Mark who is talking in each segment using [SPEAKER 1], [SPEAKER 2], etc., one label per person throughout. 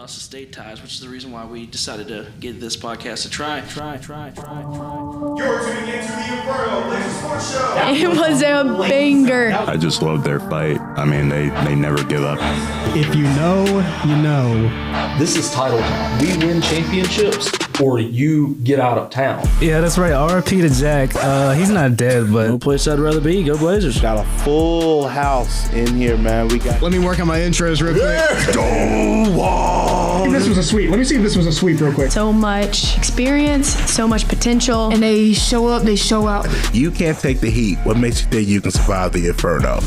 [SPEAKER 1] Valdosta State ties, which is the reason why we decided to give this podcast a try.
[SPEAKER 2] You're tuning into the Inferno Blazer Sports Show.
[SPEAKER 3] It was a banger.
[SPEAKER 4] I just love their fight. I mean, they never give up.
[SPEAKER 5] If you know, you know.
[SPEAKER 6] This is title time. We win championships or you get out of town.
[SPEAKER 5] Yeah, that's right. RIP to Jack. He's not dead, but
[SPEAKER 1] No place I'd rather be. Go Blazers.
[SPEAKER 7] Got a full house in here, man.
[SPEAKER 8] Let me work on my intros real quick. This was a sweep. Let me see if this was a sweep real quick.
[SPEAKER 3] So much experience, so much potential, and they show up, they show out.
[SPEAKER 7] You can't take the heat. What makes you think you can survive the Inferno?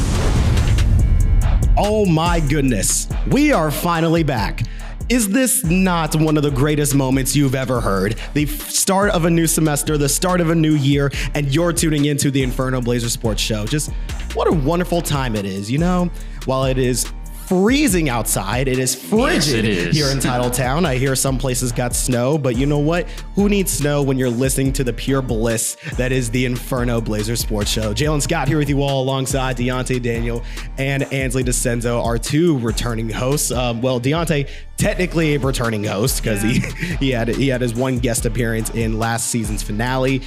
[SPEAKER 9] Oh my goodness, we are finally back. Is this not one of the greatest moments you've ever heard? The start of a new semester, the start of a new year, and you're tuning into the Inferno Blazer Sports Show. Just what a wonderful time it is, you know? While it is freezing outside, it is frigid here in Titletown. I hear some places got snow, but you know what? Who needs snow when you're listening to the pure bliss that is the Inferno Blazer Sports Show? Jalen Scott here with you all alongside Dionte, Daniel, and Ansley DeCenzo, our two returning hosts. Dionte, technically a returning host because he had his one guest appearance in last season's finale.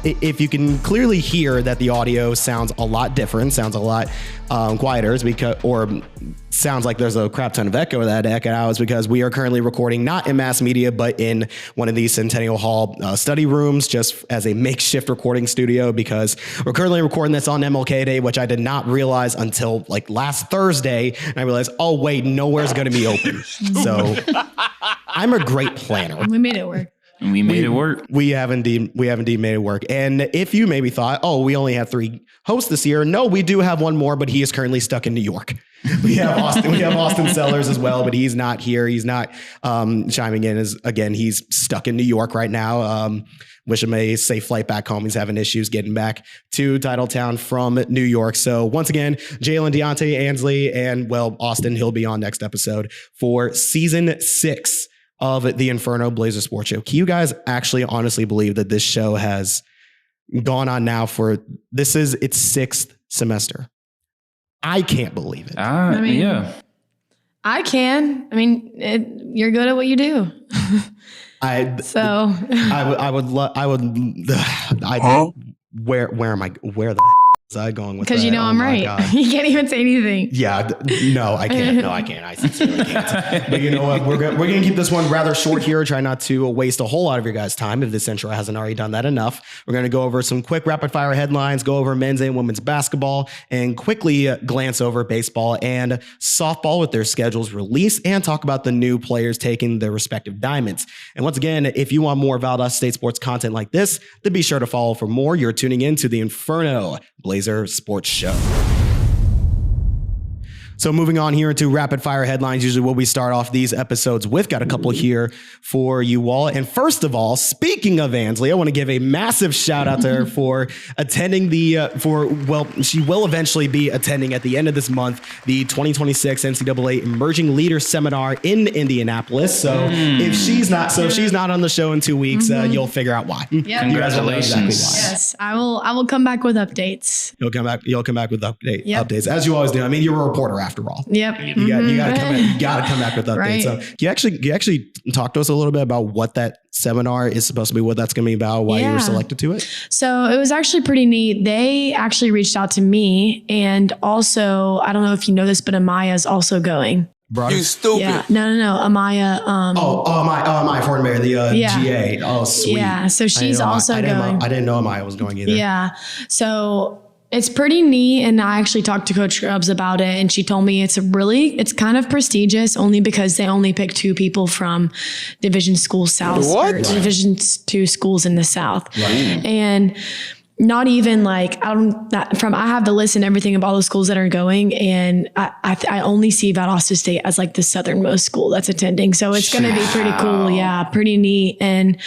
[SPEAKER 9] If you can clearly hear that the audio sounds a lot different, sounds a lot quieter, sounds like there's a crap ton of echo that out is because we are currently recording not in mass media, but in one of these Centennial Hall study rooms, just as a makeshift recording studio, because we're currently recording this on MLK Day, which I did not realize until like last Thursday. And I realized, oh wait, nowhere's going to be open. So I'm a great planner.
[SPEAKER 3] We made it work.
[SPEAKER 1] We made it work.
[SPEAKER 9] We have indeed made it work. And if you maybe thought, oh, we only have 3 hosts this year. No, we do have one more, but he is currently stuck in New York. We have Austin Sellers as well, but he's not here. He's not chiming in he's stuck in New York right now. Wish him a safe flight back home. He's having issues getting back to Titletown from New York. So once again, Jaylan, Dionte, Ansley, and Austin, he'll be on next episode for season 6 of the Inferno Blazer Sports Show. Can you guys actually honestly believe that this show has gone on now this is its 6th semester? I can't believe it.
[SPEAKER 3] Yeah. I can. I mean, you're good at what you do. Where
[SPEAKER 9] the is I going with that?
[SPEAKER 3] Because I'm right. You can't even say anything.
[SPEAKER 9] Yeah, no, I can't. I sincerely can't. But you know what? We're gonna keep this one rather short here. Try not to waste a whole lot of your guys' time if this intro hasn't already done that enough. We're gonna go over some quick rapid fire headlines, go over men's and women's basketball, and quickly glance over baseball and softball with their schedules released, and talk about the new players taking their respective diamonds. And once again, if you want more Valdosta State sports content like this, then be sure to follow for more. You're tuning in to the Inferno Blazer Sports Show. So moving on here into rapid fire headlines, usually what we start off these episodes with. Got a couple here for you all. And first of all, speaking of Ansley, I want to give a massive shout out to her for attending she will eventually be attending at the end of this month, the 2026 NCAA Emerging Leaders Seminar in Indianapolis. So if she's not on the show in 2 weeks, you'll figure out why.
[SPEAKER 3] Yep.
[SPEAKER 1] Congratulations.
[SPEAKER 9] Exactly why.
[SPEAKER 3] Yes, I will come back with updates.
[SPEAKER 9] You'll come back with updates, as you always do. I mean, you're a reporter after all.
[SPEAKER 3] Yep.
[SPEAKER 9] You gotta come back with updates. Right. So can you actually talk to us a little bit about what that seminar is supposed to be, what that's going to be about, why you were selected to it?
[SPEAKER 3] So it was actually pretty neat. They actually reached out to me, and also, I don't know if you know this, but Amaya's also going.
[SPEAKER 7] You stupid.
[SPEAKER 3] Yeah. No. Amaya.
[SPEAKER 9] Amaya Fortenberry, the GA. Oh, sweet.
[SPEAKER 3] Yeah. So she's also going.
[SPEAKER 9] I didn't know Amaya was going either.
[SPEAKER 3] Yeah. So it's pretty neat. And I actually talked to Coach Grubbs about it, and she told me it's kind of prestigious only because they only pick 2 people from Division School South, or Division 2 schools in the South. Right. And not even like, I have the list and everything of all the schools that are going. And I only see Valdosta State as like the southernmost school that's attending. So it's going to be pretty cool. Yeah. Pretty neat. And,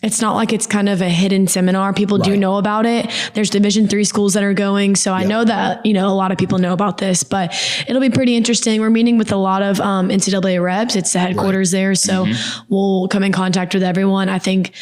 [SPEAKER 3] it's not like it's kind of a hidden seminar. People do know about it. There's Division 3 schools that are going. So I know that, a lot of people know about this, but it'll be pretty interesting. We're meeting with a lot of NCAA reps. It's the headquarters there. So we'll come in contact with everyone. I think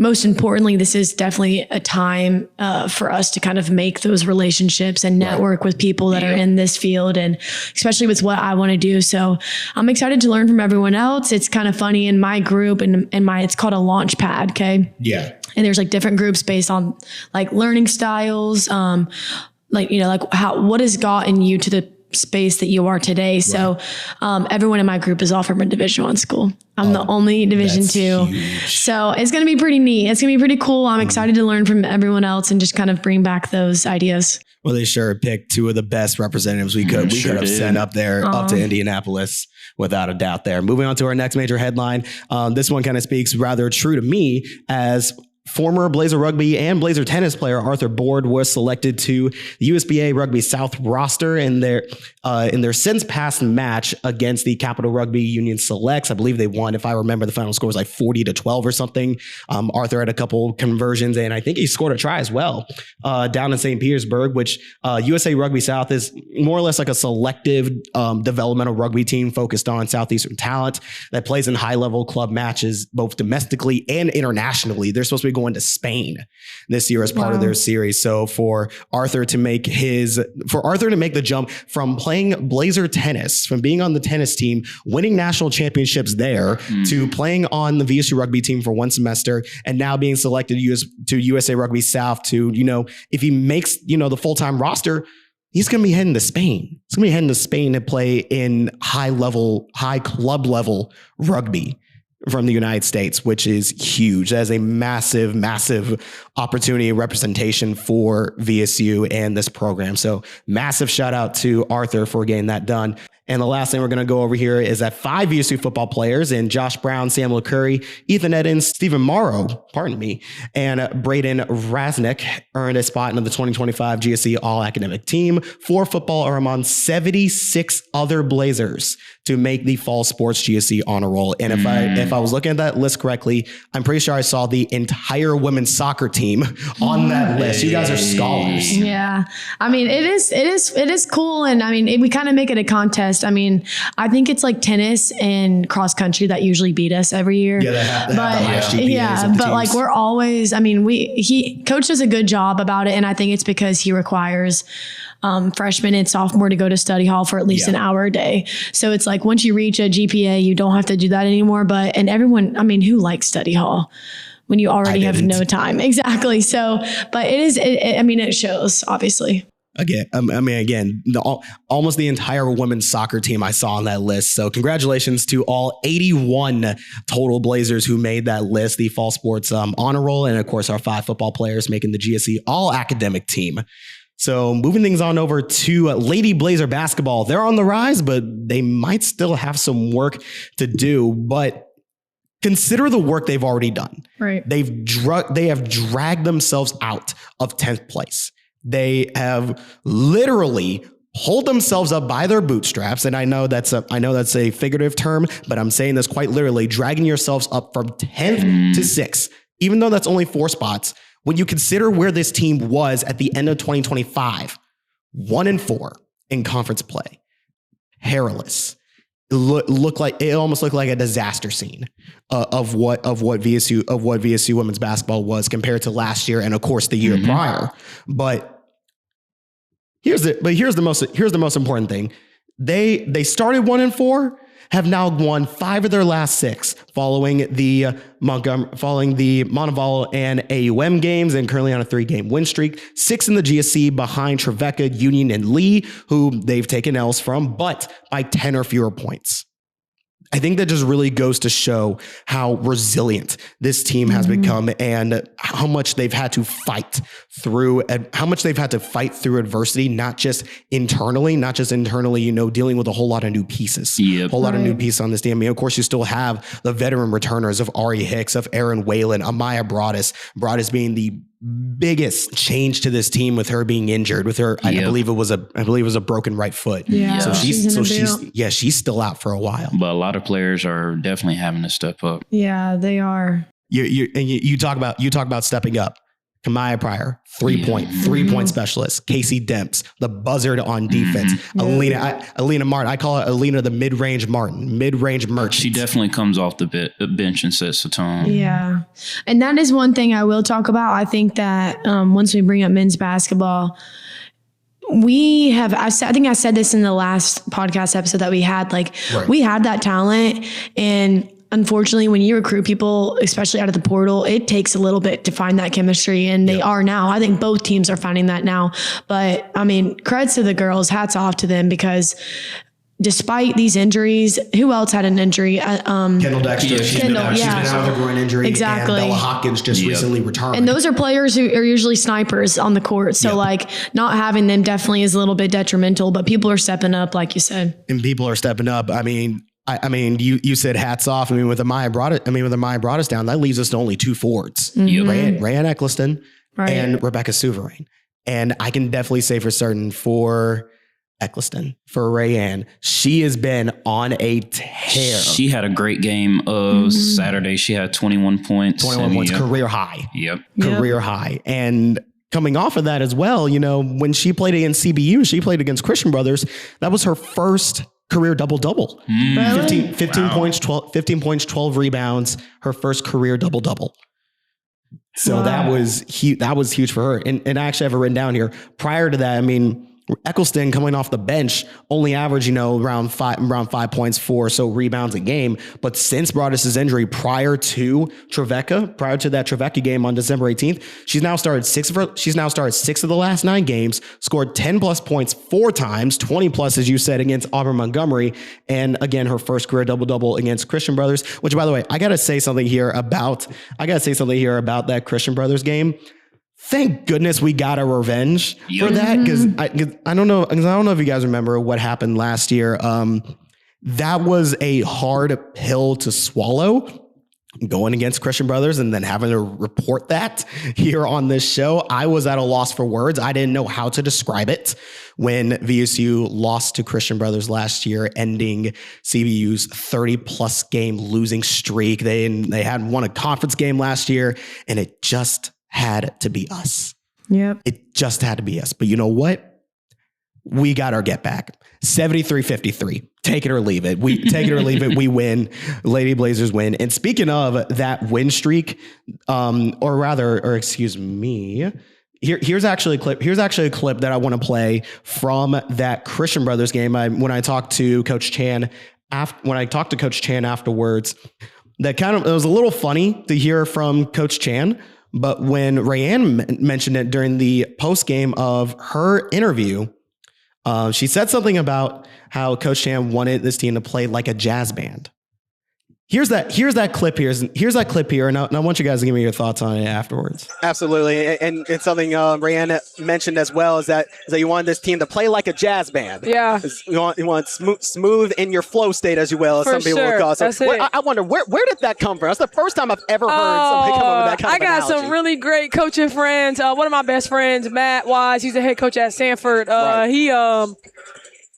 [SPEAKER 3] most importantly, this is definitely a time for us to kind of make those relationships and network with people that are in this field, and especially with what I want to do. So I'm excited to learn from everyone else. It's kind of funny in my group and it's called a launch pad. Okay.
[SPEAKER 9] Yeah.
[SPEAKER 3] And there's like different groups based on like learning styles, what has gotten you to the space that you are today. Right. So everyone in my group is all from a Division I school. I'm the only Division II. Huge. So it's going to be pretty neat. It's going to be pretty cool. I'm excited to learn from everyone else and just kind of bring back those ideas.
[SPEAKER 9] Well, they sure picked two of the best representatives we could have sent up there, up to Indianapolis, without a doubt there. Moving on to our next major headline. This one kind of speaks rather true to me as former Blazer rugby and Blazer tennis player Arthur Board was selected to the USBA Rugby South roster in their since past match against the Capital Rugby Union Selects. I believe they won. If I remember, the final score was like 40-12 or something. Arthur had a couple conversions, and I think he scored a try as well down in St. Petersburg, which USA Rugby South is more or less like a selective developmental rugby team focused on Southeastern talent that plays in high-level club matches both domestically and internationally. They're supposed to be going to Spain this year as part of their series. So for Arthur to make the jump from playing Blazer tennis, from being on the tennis team, winning national championships there, to playing on the VSU rugby team for one semester, and now being selected to USA Rugby South to, if he makes, the full-time roster, he's going to be heading to Spain. He's going to be heading to Spain to play in high club level rugby from the United States, which is huge. That is a massive, massive opportunity and representation for VSU and this program. So massive shout out to Arthur for getting that done. And the last thing we're going to go over here is that 5 VSU football players in Josh Brown, Samuel Curry, Ethan Edens, Stephen Morrow, and Braden Rasnick earned a spot in the 2025 GSC All-Academic Team. 4 football are among 76 other Blazers to make the Fall Sports GSC honor roll. And if I was looking at that list correctly, I'm pretty sure I saw the entire women's soccer team on that list. You guys are scholars.
[SPEAKER 3] Yeah. I mean, it is cool. And I mean, we kind of make it a contest. I mean, I think it's like tennis and cross country that usually beat us every year. Yeah, they have the highest GPAs but like we're always, I mean, Coach does a good job about it. And I think it's because he requires freshman and sophomore to go to study hall for at least an hour a day. So it's like once you reach a GPA, you don't have to do that anymore. And everyone, I mean, who likes study hall when you already have no time? Exactly. So, but it shows, obviously.
[SPEAKER 9] Almost the entire women's soccer team I saw on that list. So congratulations to all 81 total Blazers who made that list, the Fall Sports honor roll, and of course our 5 football players making the GSC All-Academic Team. So moving things on over to Lady Blazer basketball. They're on the rise, but they might still have some work to do. But consider the work they've already done. Right. They have dragged themselves out of 10th place. They have literally pulled themselves up by their bootstraps. And I know that's a figurative term, but I'm saying this quite literally, dragging yourselves up from 10th to 6th, even though that's only 4 spots. When you consider where this team was at the end of 2025, 1-4 in conference play, hairless. It almost looked like a disaster scene of what VSU women's basketball was compared to last year and of course the year prior. But here's the most important thing. They started 1-4, have now won 5 of their last 6 following the Montevallo and AUM games, and currently on a 3-game win streak. 6 in the GSC behind Trevecca, Union, and Lee, who they've taken L's from, but by 10 or fewer points. I think that just really goes to show how resilient this team has become and how much they've had to fight through adversity, not just internally, dealing with a whole lot of new pieces, lot of new pieces on this team. I mean, of course, you still have the veteran returners of Ari Hicks, of Aaron Whalen, Amaya Broadus being the biggest change to this team with her being injured with her. I believe it was a broken right foot. Yeah. So she's still out for a while.
[SPEAKER 10] But a lot of players are definitely having to step up.
[SPEAKER 3] Yeah, they are.
[SPEAKER 9] You talk about stepping up. Kamaya Pryor, three-point specialist. Casey Demps, the buzzard on defense. Alina Martin. I call it Alina the mid-range merchant.
[SPEAKER 10] She definitely comes off the bench and sets the tone.
[SPEAKER 3] Yeah. And that is one thing I will talk about. I think that once we bring up men's basketball, I think I said this in the last podcast episode that we had, we had that talent, and unfortunately, when you recruit people, especially out of the portal, it takes a little bit to find that chemistry, and they are now. I think both teams are finding that now. But, I mean, creds to the girls, hats off to them, because despite these injuries, who else had an injury?
[SPEAKER 9] Kendall Dexter. She's been out with a groin injury.
[SPEAKER 3] Exactly.
[SPEAKER 9] And Bella Hopkins just recently returned.
[SPEAKER 3] And those are players who are usually snipers on the court. So, not having them definitely is a little bit detrimental, but people are stepping up, like you said. And
[SPEAKER 9] people are stepping up. I mean, you said hats off. I mean, with Amaya Broadus down, that leaves us to only two forwards. Rayanne Eccleston and Rebecca Souverain. And I can definitely say for certain for Eccleston, for Rayanne, she has been on a tear.
[SPEAKER 10] She had a great game of Saturday. She had 21 points.
[SPEAKER 9] Career high.
[SPEAKER 10] Yep.
[SPEAKER 9] Career high. And coming off of that as well, when she played against CBU, she played against Christian Brothers. That was her first career double-double. 15 points, 12 rebounds, her first career double-double. So that was huge for her. And I actually have it written down here. Prior to that, I mean, Eccleston coming off the bench only averaged, around 5 points, 4 rebounds a game. But since Broadus's injury, prior to that Trevecca game on December 18th, she's now started 6 of the last 9 games, scored 10 plus points 4 times, 20 plus, as you said, against Auburn Montgomery. And again, her first career double-double against Christian Brothers, which, by the way, I got to say something here about that Christian Brothers game. Thank goodness we got a revenge for that, because I don't know if you guys remember what happened last year. That was a hard pill to swallow, going against Christian Brothers and then having to report that here on this show. I was at a loss for words. I didn't know how to describe it when VSU lost to Christian Brothers last year, ending CBU's 30-plus game losing streak. They had won a conference game last year, and it just had to be us.
[SPEAKER 3] Yep.
[SPEAKER 9] It just had to be us. But you know what? We got our get back. 73-53. Take it or leave it. We take it or leave it. We win. Lady Blazers win. And speaking of that win streak, excuse me. Here's actually a clip. Here's actually a clip that I want to play from that Christian Brothers game. When I talked to Coach Chan afterwards, it was a little funny to hear from Coach Chan. But when Rayanne mentioned it during the post game of her interview, she said something about how Coach Chan wanted this team to play like a jazz band. Here's that clip here. And I want you guys to give me your thoughts on it afterwards.
[SPEAKER 11] Absolutely. And it's something Rayanne mentioned as well, is that you want this team to play like a jazz band.
[SPEAKER 12] Yeah.
[SPEAKER 11] You want smooth in your flow state, as well, as some people would call it. So I wonder, where did that come from? That's the first time I've ever heard somebody come up with that kind of analogy.
[SPEAKER 12] I got some really great coaching friends. One of my best friends, Matt Wise, he's the head coach at Sanford.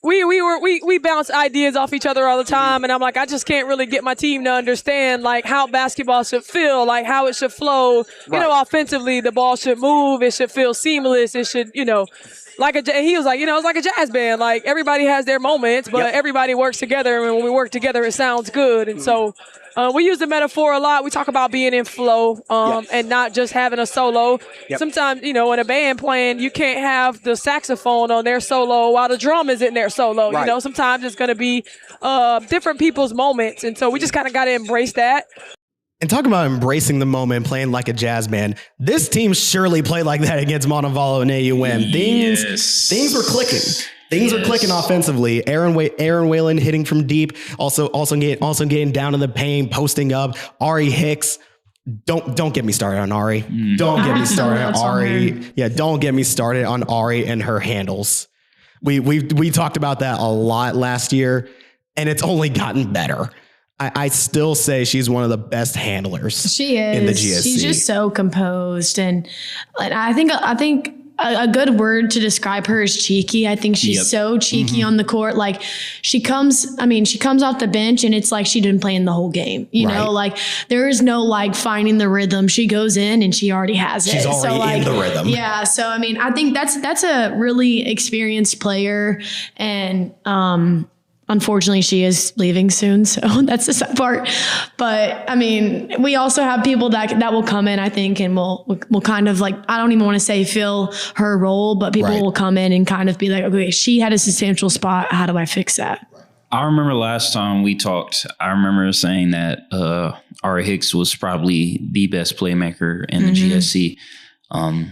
[SPEAKER 12] We bounce ideas off each other all the time, and I'm like, I just can't really get my team to understand how basketball should feel, how it should flow. Offensively, the ball should move, it should feel seamless, it should, he was like, it's like a jazz band. Everybody has their moments, but everybody works together, and when we work together, it sounds good. And so we use the metaphor a lot. We talk about being in flow and not just having a solo. Sometimes, in a band playing, you can't have the saxophone on their solo while the drum is in their solo.
[SPEAKER 11] Right.
[SPEAKER 12] Sometimes it's going to be different people's moments. And so we just kind of got to embrace that.
[SPEAKER 9] And talk about embracing the moment, playing like a jazz band. This team surely played like that against Montevallo and AUM. Things were clicking. Things are clicking offensively. Aaron Whalen hitting from deep, also getting down in the paint, posting up. Ari Hicks. Don't get me started on Ari. Don't get me started on Ari. Yeah, don't get me started on Ari and her handles. We talked about that a lot last year, and it's only gotten better. I still say she's one of the best handlers.
[SPEAKER 3] She is.
[SPEAKER 9] In the GSC.
[SPEAKER 3] She's just so composed, and I think a good word to describe her is cheeky. I think she's so cheeky on the court. Like she comes off the bench and it's like she didn't play in the whole game. You know, like there is no like finding the rhythm. She goes in and she already has it.
[SPEAKER 9] She's already in the rhythm.
[SPEAKER 3] Yeah. So I mean, I think that's a really experienced player, and unfortunately, she is leaving soon, so that's the sad part. But I mean, we also have people that will come in, I think, and will kind of like, I don't even want to say fill her role, but people will come in and kind of be like, okay, she had a substantial spot. How do I fix that?
[SPEAKER 10] I remember last time we talked, I remember saying that Ari Hicks was probably the best playmaker in the GSC.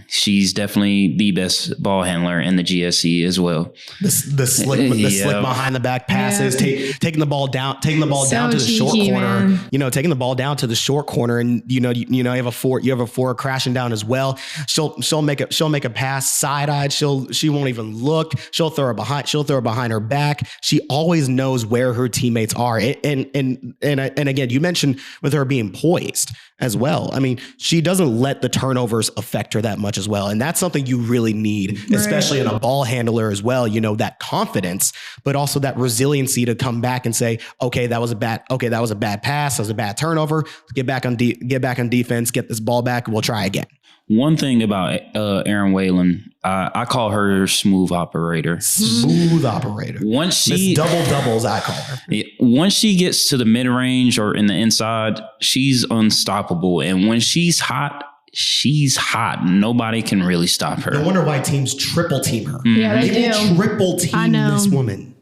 [SPEAKER 10] She's definitely the best ball handler in the GSC as well.
[SPEAKER 9] The slick behind the back passes, taking the ball down to the short corner. Man. You know, taking the ball down to the short corner, and you have a four crashing down as well. She'll make a pass side-eyed. She won't even look. She'll throw her behind her back. She always knows where her teammates are. And again, you mentioned with her being poised as well. I mean, she doesn't let the turnovers affect her that much as well. And that's something you really need, especially in a ball handler as well. You know, that confidence, but also that resiliency to come back and say, okay, that was a bad pass. That was a bad turnover. Get back on defense, get this ball back. We'll try again.
[SPEAKER 10] One thing about Erin Whalen, I call her smooth operator.
[SPEAKER 9] Smooth operator.
[SPEAKER 10] Once she
[SPEAKER 9] doubles, I call her.
[SPEAKER 10] Once she gets to the mid range or in the inside, she's unstoppable. And when she's hot, nobody can really stop her.
[SPEAKER 9] No wonder why teams triple team her.
[SPEAKER 3] Yeah, they do.
[SPEAKER 9] Triple team this woman.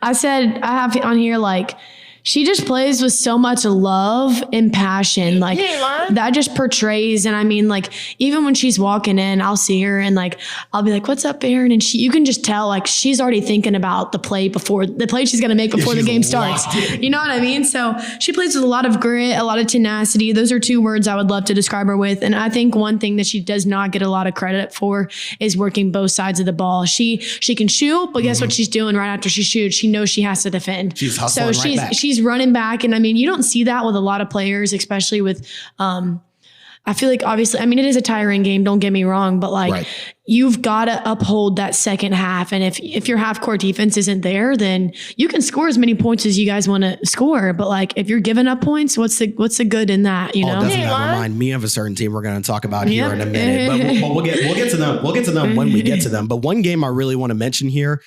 [SPEAKER 3] I have on here like, she just plays with so much love and passion. Like that just portrays. And I mean, like, even when she's walking in, I'll see her and like, I'll be like, what's up, Erin? And you can just tell like she's already thinking about the play she's going to make before the game starts. You know what I mean? So she plays with a lot of grit, a lot of tenacity. Those are two words I would love to describe her with. And I think one thing that she does not get a lot of credit for is working both sides of the ball. She can shoot, but guess what she's doing right after she shoots? She knows she has to defend.
[SPEAKER 9] She's hustling right back.
[SPEAKER 3] She's running back. And I mean, you don't see that with a lot of players, especially with, I feel like obviously, I mean, it is a tiring game. Don't get me wrong, but like you've got to uphold that second half. And if your half court defense isn't there, then you can score as many points as you guys want to score. But like, if you're giving up points, what's the good in that? You know,
[SPEAKER 9] doesn't that remind me of a certain team we're going to talk about here in a minute, but we'll get to them. We'll get to them when we get to them. But one game I really want to mention here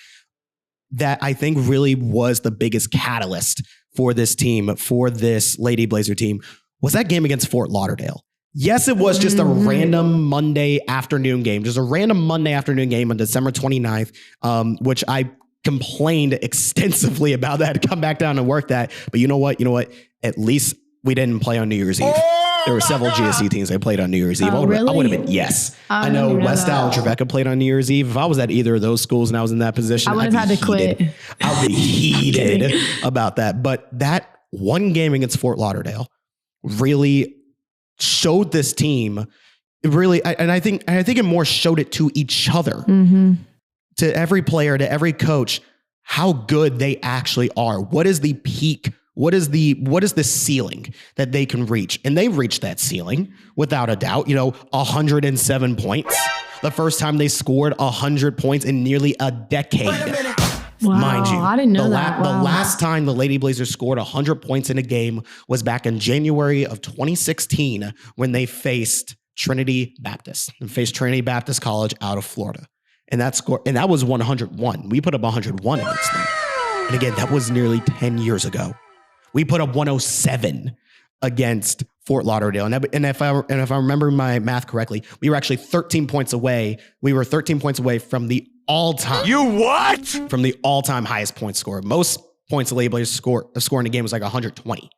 [SPEAKER 9] that I think really was the biggest catalyst for this team, for this Lady Blazer team, was that game against Fort Lauderdale. Yes, it was just a random Monday afternoon game, on December 29th, which I complained extensively about that, come back down and work that. But you know what? At least we didn't play on New Year's Eve. There were several GSC teams that played on New Year's Eve. I would have been, yes. I know West Al and Trevecca played on New Year's Eve. If I was at either of those schools and I was in that position,
[SPEAKER 3] I would have had to quit.
[SPEAKER 9] I would be heated about that. But that one game against Fort Lauderdale really showed this team really, and I think it more showed it to each other, to every player, to every coach, how good they actually are. What is the peak? What is the ceiling that they can reach? And they reached that ceiling without a doubt. 107 points. The first time they scored 100 points in nearly a decade.
[SPEAKER 3] Wow,
[SPEAKER 9] mind you,
[SPEAKER 3] I didn't know that.
[SPEAKER 9] The last time the Lady Blazers scored 100 points in a game was back in January of 2016 when they faced Trinity Baptist College out of Florida. And that was 101. We put up 101 against them. And again, that was nearly 10 years ago. We put up 107 against Fort Lauderdale. And if I remember my math correctly, we were actually 13 points away. We were 13 points away from the all-time.
[SPEAKER 2] You what?
[SPEAKER 9] From the all-time highest point score. Most points the Lady Blazers score in a game was like 120.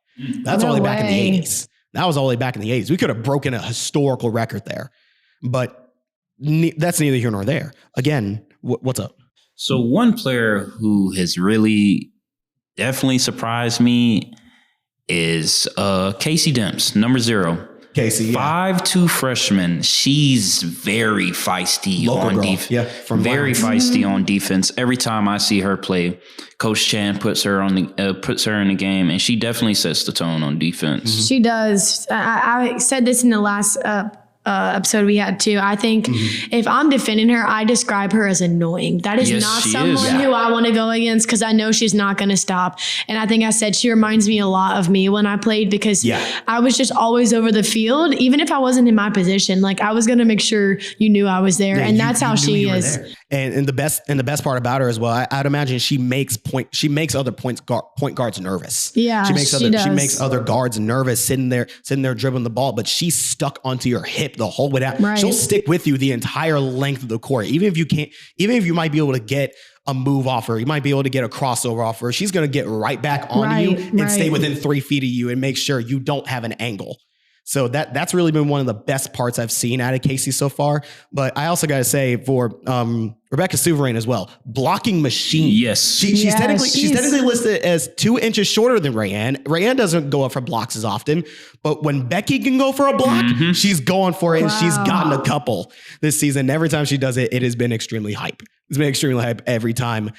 [SPEAKER 9] That's only back in the 80s. That was only back in the 80s. We could have broken a historical record there. But that's neither here nor there. Again, what's up?
[SPEAKER 10] So one player who has really definitely surprised me is Casey Demps, number 0.
[SPEAKER 9] Casey,
[SPEAKER 10] 5'2" freshman. She's very feisty on defense.
[SPEAKER 9] Yeah,
[SPEAKER 10] very feisty on defense. Every time I see her play, Coach Chan puts her in the game, and she definitely sets the tone on defense.
[SPEAKER 3] She does. I said this in the last episode we had too. I think if I'm defending her, I describe her as annoying. That is not someone who I want to go against because I know she's not going to stop. And I think I said she reminds me a lot of me when I played because I was just always over the field, even if I wasn't in my position. Like I was going to make sure you knew I was there, and that's how she is.
[SPEAKER 9] And the best part about her as well, I'd imagine she makes other point guards nervous.
[SPEAKER 3] Yeah,
[SPEAKER 9] she makes other guards nervous sitting there dribbling the ball, but she's stuck onto your hip the whole way down.
[SPEAKER 3] Right.
[SPEAKER 9] She'll stick with you the entire length of the court, even if you might be able to get a move off her, you might be able to get a crossover off her. She's going to get right back on you and stay within 3 feet of you and make sure you don't have an angle. So that's really been one of the best parts I've seen out of Casey so far. But I also got to say for Rebecca Souverain as well, blocking machine.
[SPEAKER 10] Yes.
[SPEAKER 9] She's technically listed as 2 inches shorter than Rayanne. Rayanne doesn't go up for blocks as often, but when Becky can go for a block, she's going for it, and she's gotten a couple this season. Every time she does it, it has been extremely hype. It's been extremely hype every time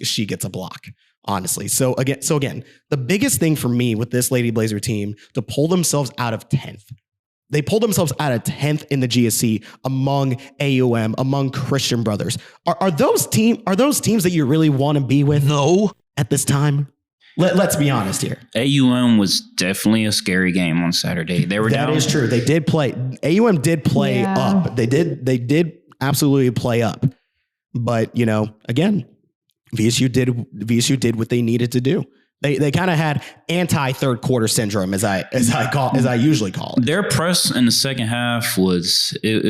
[SPEAKER 9] she gets a block. Honestly. So again, the biggest thing for me with this Lady Blazer team to pull themselves out of 10th. They pulled themselves out of 10th in the GSC among AUM, among Christian Brothers. Are those teams that you really want to be with?
[SPEAKER 6] No.
[SPEAKER 9] At this time? Let's be honest here.
[SPEAKER 10] AUM was definitely a scary game on Saturday. They were down.
[SPEAKER 9] That is true. They did play. AUM did play up. They did absolutely play up. But, again, VSU did what they needed to do. They kind of had anti-third quarter syndrome, as I usually call it.
[SPEAKER 10] Their press in the second half was really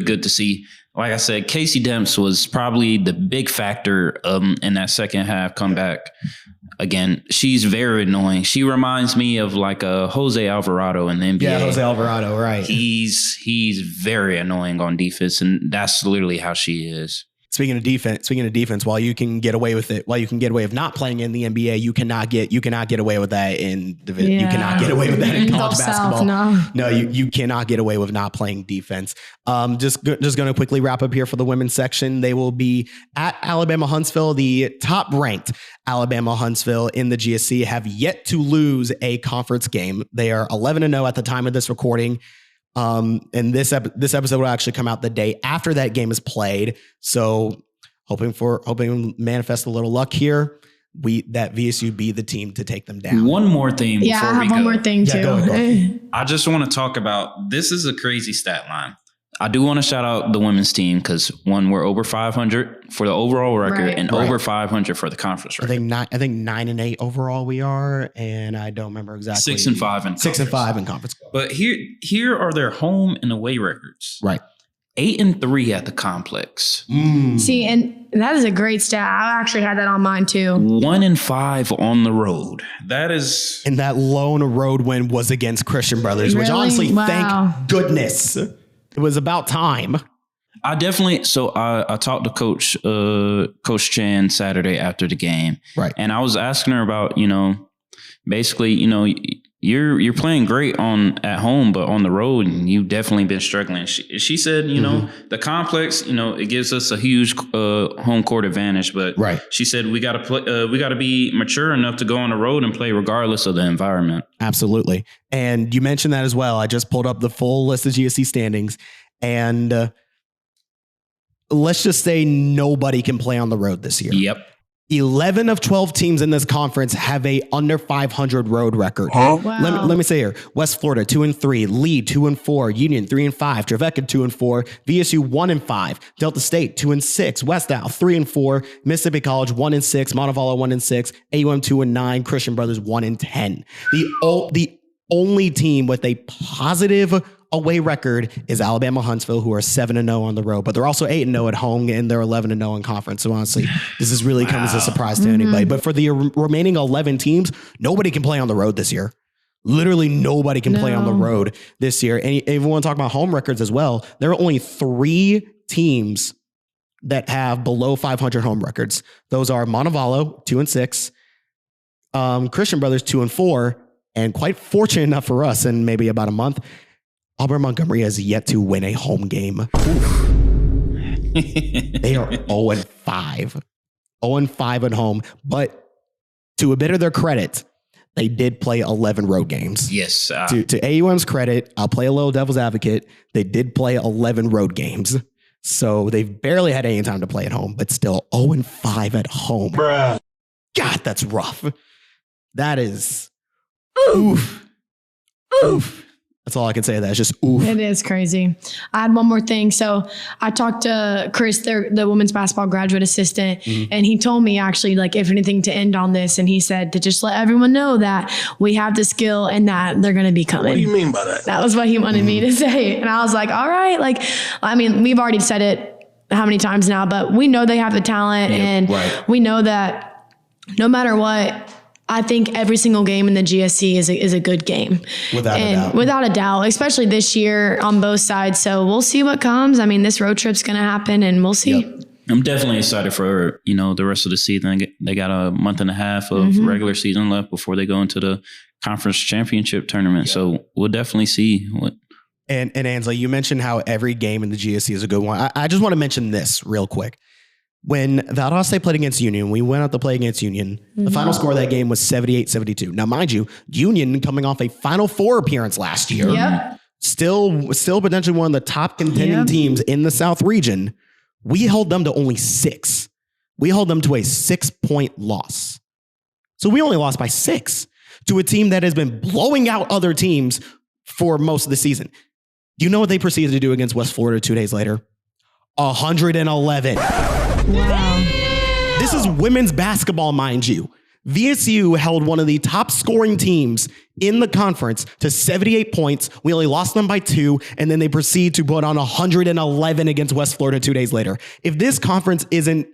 [SPEAKER 10] good to see. Like I said, Casey Demps was probably the big factor in that second half comeback. Again, she's very annoying. She reminds me of like a Jose Alvarado in the NBA.
[SPEAKER 9] Yeah, Jose Alvarado, right?
[SPEAKER 10] He's very annoying on defense, and that's literally how she is.
[SPEAKER 9] Speaking of defense, while you can get away with it, while you can get away with not playing in the NBA, you cannot get away with that in division. You cannot get away with that in college basketball. No, you cannot get away with not playing defense. Just going to quickly wrap up here for the women's section. They will be at Alabama Huntsville. The top ranked Alabama Huntsville in the GSC have yet to lose a conference game. They are 11-0 at the time of this recording. And this episode will actually come out the day after that game is played. So hoping to manifest a little luck here. That VSU be the team to take them down.
[SPEAKER 10] One more thing.
[SPEAKER 3] Yeah, I have one more thing too.
[SPEAKER 10] Go. I just want to talk about, this is a crazy stat line. I do want to shout out the women's team because we're over 500 for the overall record and over 500 for the conference record.
[SPEAKER 9] I think 9-8 overall we are, and I don't remember exactly.
[SPEAKER 10] 6-5 in conference.
[SPEAKER 9] 6-5 in conference.
[SPEAKER 10] But here are their home and away records.
[SPEAKER 9] Right.
[SPEAKER 10] 8-3 at the complex.
[SPEAKER 3] See, and that is a great stat. I actually had that on mine too.
[SPEAKER 10] 1-5 on the road. That is,
[SPEAKER 9] and that lone road win was against Christian Brothers, which honestly, thank goodness. It was about time.
[SPEAKER 10] I talked to Coach Chan Saturday after the game.
[SPEAKER 9] Right.
[SPEAKER 10] And I was asking her about, basically, you're playing great at home, but on the road, and you've definitely been struggling. She said, the complex, it gives us a huge home court advantage, but she said we got to be mature enough to go on the road and play regardless of the environment.
[SPEAKER 9] Absolutely. And you mentioned that as well. I just pulled up the full list of GSC standings, and let's just say nobody can play on the road this year.
[SPEAKER 10] Yep.
[SPEAKER 9] 11 of 12 teams in this conference have a under 500 road record.
[SPEAKER 3] Wow.
[SPEAKER 9] Let me say here: West Florida 2-3, Lee 2-4, Union 3-5, Trevecca 2-4, VSU 1-5, Delta State 2-6, West Al 3-4, Mississippi College 1-6, Montevallo 1-6, AUM 2-9, Christian Brothers 1-10. The only team with a positive away record is Alabama Huntsville, who are 7-0 on the road, but they're also 8-0 at home, and they're 11-0 in conference. So honestly, this is really comes as a surprise to anybody. But for the remaining 11 teams, nobody can play on the road this year. Literally nobody can play on the road this year. And if you want to talk about home records as well, there are only 3 teams that have below 500 home records. Those are Montevallo 2-6, Christian Brothers 2-4, and quite fortunate enough for us, in maybe about a month, Auburn Montgomery has yet to win a home game. They are 0-5. 0-5 at home. But to a bit of their credit, they did play 11 road games.
[SPEAKER 10] Yes.
[SPEAKER 9] To AUM's credit, I'll play a little devil's advocate. They did play 11 road games. So they've barely had any time to play at home, but still 0-5 at home.
[SPEAKER 2] Bruh.
[SPEAKER 9] God, that's rough. That is oof. Oof. That's all I can say. That's just oof.
[SPEAKER 3] It is crazy. I had one more thing. So I talked to Chris, the women's basketball graduate assistant, and he told me actually, like, if anything, to end on this. And he said to just let everyone know that we have the skill and that they're going to be coming.
[SPEAKER 2] What do you mean by that?
[SPEAKER 3] That was what he wanted me to say. And I was like, all right. Like, I mean, we've already said it how many times now, but we know they have the talent, and we know that no matter what, I think every single game in the GSC is a good game.
[SPEAKER 9] Without a doubt.
[SPEAKER 3] Without a doubt, especially this year on both sides. So we'll see what comes. I mean, this road trip's going to happen, and we'll see.
[SPEAKER 10] Yep. I'm definitely excited for, the rest of the season. They got a month and a half of regular season left before they go into the conference championship tournament. So we'll definitely see what.
[SPEAKER 9] And Ansley, you mentioned how every game in the GSC is a good one. I just want to mention this real quick. When Valdosta played against Union, we went out to play against Union. The final score of that game was 78-72. Now, mind you, Union coming off a Final Four appearance last year, still potentially one of the top contending teams in the South region. We held them to only 6. We held them to a 6-point loss. So we only lost by 6 to a team that has been blowing out other teams for most of the season. Do you know what they proceeded to do against West Florida 2 days later? 111.
[SPEAKER 3] Wow.
[SPEAKER 9] This is women's basketball, mind you. VSU held one of the top scoring teams in the conference to 78 points. We only lost them by 2, and then they proceed to put on 111 against West Florida 2 days later. If this conference isn't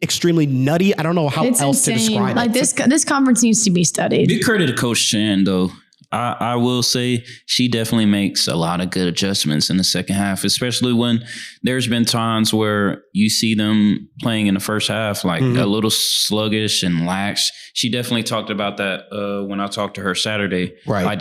[SPEAKER 9] extremely nutty, I don't know how else
[SPEAKER 3] insane.
[SPEAKER 9] to describe
[SPEAKER 3] like
[SPEAKER 9] it.
[SPEAKER 3] This conference needs to be studied.
[SPEAKER 10] Big credit to Coach Chan, though. I will say she definitely makes a lot of good adjustments in the second half, especially when there's been times where you see them playing in the first half like a little sluggish and lax. She definitely talked about that when I talked to her Saturday.
[SPEAKER 9] Right.
[SPEAKER 10] Like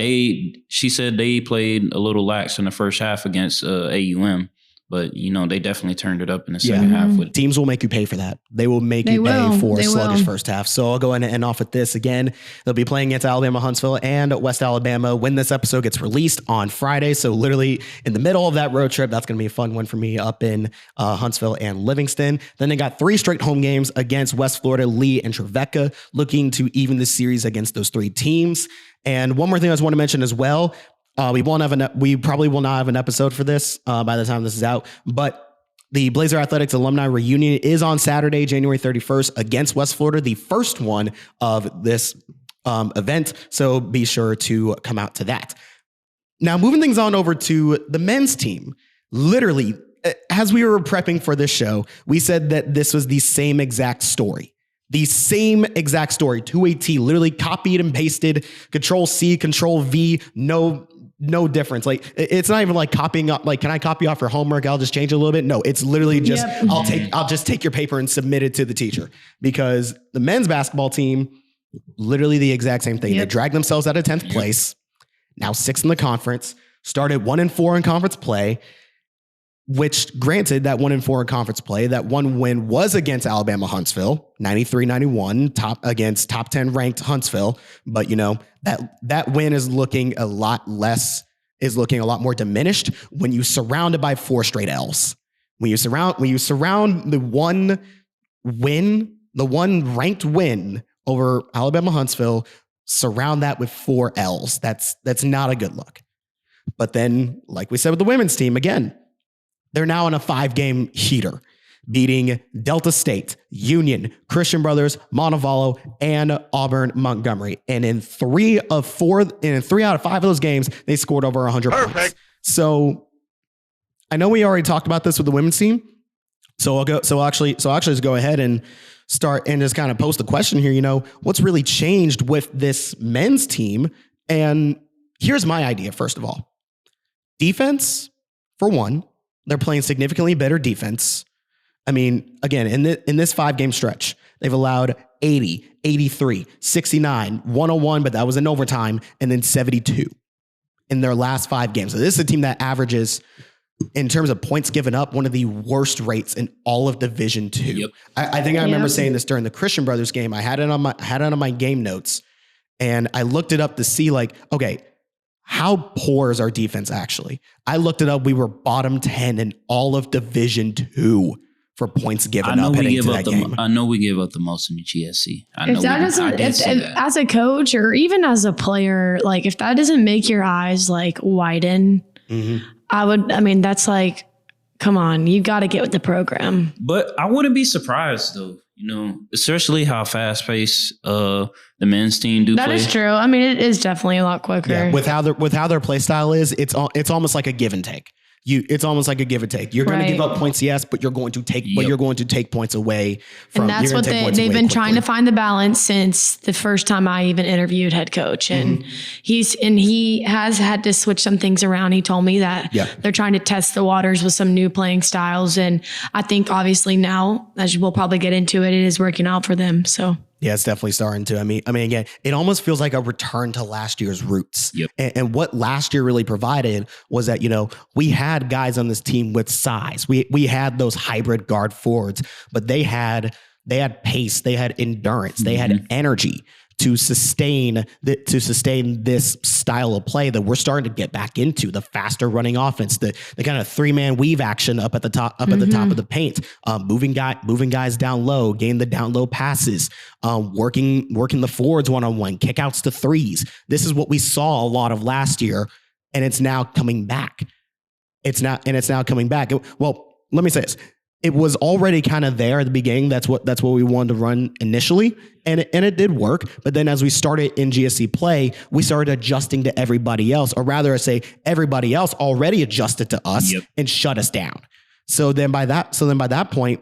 [SPEAKER 10] she said they played a little lax in the first half against AUM. But, they definitely turned it up in the second half.
[SPEAKER 9] Teams will make you pay for that. They will make you pay for a sluggish first half. So I'll go ahead and end off with this again. They'll be playing against Alabama Huntsville and West Alabama when this episode gets released on Friday. So literally in the middle of that road trip, that's going to be a fun one for me up in Huntsville and Livingston. Then they got 3 straight home games against West Florida, Lee, and Trevecca, looking to even the series against those 3 teams. And one more thing I just want to mention as well. We probably will not have an episode for this by the time this is out, but the Blazer Athletics Alumni Reunion is on Saturday, January 31st against West Florida, the first one of this event. So be sure to come out to that. Now, moving things on over to the men's team. Literally, as we were prepping for this show, we said that this was the same exact story. The same exact story to a T, literally copied and pasted, Control C, Control V, no difference. Like, it's not even like copying up. Like, can I copy off your homework? I'll just change it a little bit. No, it's literally just, I'll just take your paper and submit it to the teacher, because the men's basketball team, literally the exact same thing. They dragged themselves out of 10th place, now 6th in the conference, started 1-4 in conference play, which granted that 1-4 in conference play, that one win was against Alabama Huntsville, 93-91, against top 10 ranked Huntsville. But that win is looking a lot more diminished when you surrounded by 4 straight L's. When you surround the one ranked win over Alabama Huntsville, surround that with 4 L's. That's not a good look. But then, like we said with the women's team, again, they're now on a 5-game heater, beating Delta State, Union, Christian Brothers, Montevallo, and Auburn Montgomery. And in 3 out of 5 of those games, they scored over 100 points. So I know we already talked about this with the women's team. So I'll actually just go ahead and start and just kind of post the question here. What's really changed with this men's team? And here's my idea. First of all, defense, for one. They're playing significantly better defense. I mean, again, in this 5-game stretch, they've allowed 80, 83, 69, 101, but that was in overtime, and then 72 in their last 5 games. So this is a team that averages, in terms of points given up, one of the worst rates in all of Division II. Yep. I think I remember saying this during the Christian Brothers game. I had it on my game notes. And I looked it up to see like, okay, how poor is our defense actually? I looked it up. We were bottom 10 in all of Division II for points given up heading into that game.
[SPEAKER 10] I know we give up the most in the GSC.
[SPEAKER 3] As a coach or even as a player, like if that doesn't make your eyes like widen, that's like, come on, you got to get with the program.
[SPEAKER 10] But I wouldn't be surprised though, especially how fast paced the men's team do play.
[SPEAKER 3] That is true. I mean, it is definitely a lot quicker.
[SPEAKER 9] Yeah, with how their play style is, it's almost like a give and take. It's almost like a give and take. You're going to give up points, yes, but you're going to take points away from.
[SPEAKER 3] And that's what they've been trying to find the balance since the first time I even interviewed head coach, and he has had to switch some things around. He told me that they're trying to test the waters with some new playing styles, and I think obviously now, as we'll probably get into it, it is working out for them. So.
[SPEAKER 9] Yeah, it's definitely starting to. I mean, again, it almost feels like a return to last year's roots.
[SPEAKER 10] Yep.
[SPEAKER 9] And what last year really provided was that, we had guys on this team with size. We had those hybrid guard forwards, but they had pace, they had endurance, they had energy to sustain this style of play that we're starting to get back into, the faster running offense, the kind of 3-man weave action up at the top of the paint, moving guys down low, getting the down low passes, working the forwards one-on-one, kickouts to threes. This is what we saw a lot of last year, and it's now coming back. It's now coming back. Well, let me say this. It was already kind of there at the beginning. That's what we wanted to run initially. And it did work. But then as we started in GSC play, we started adjusting to everybody else, or rather I say everybody else already adjusted to us and shut us down. So then by that point,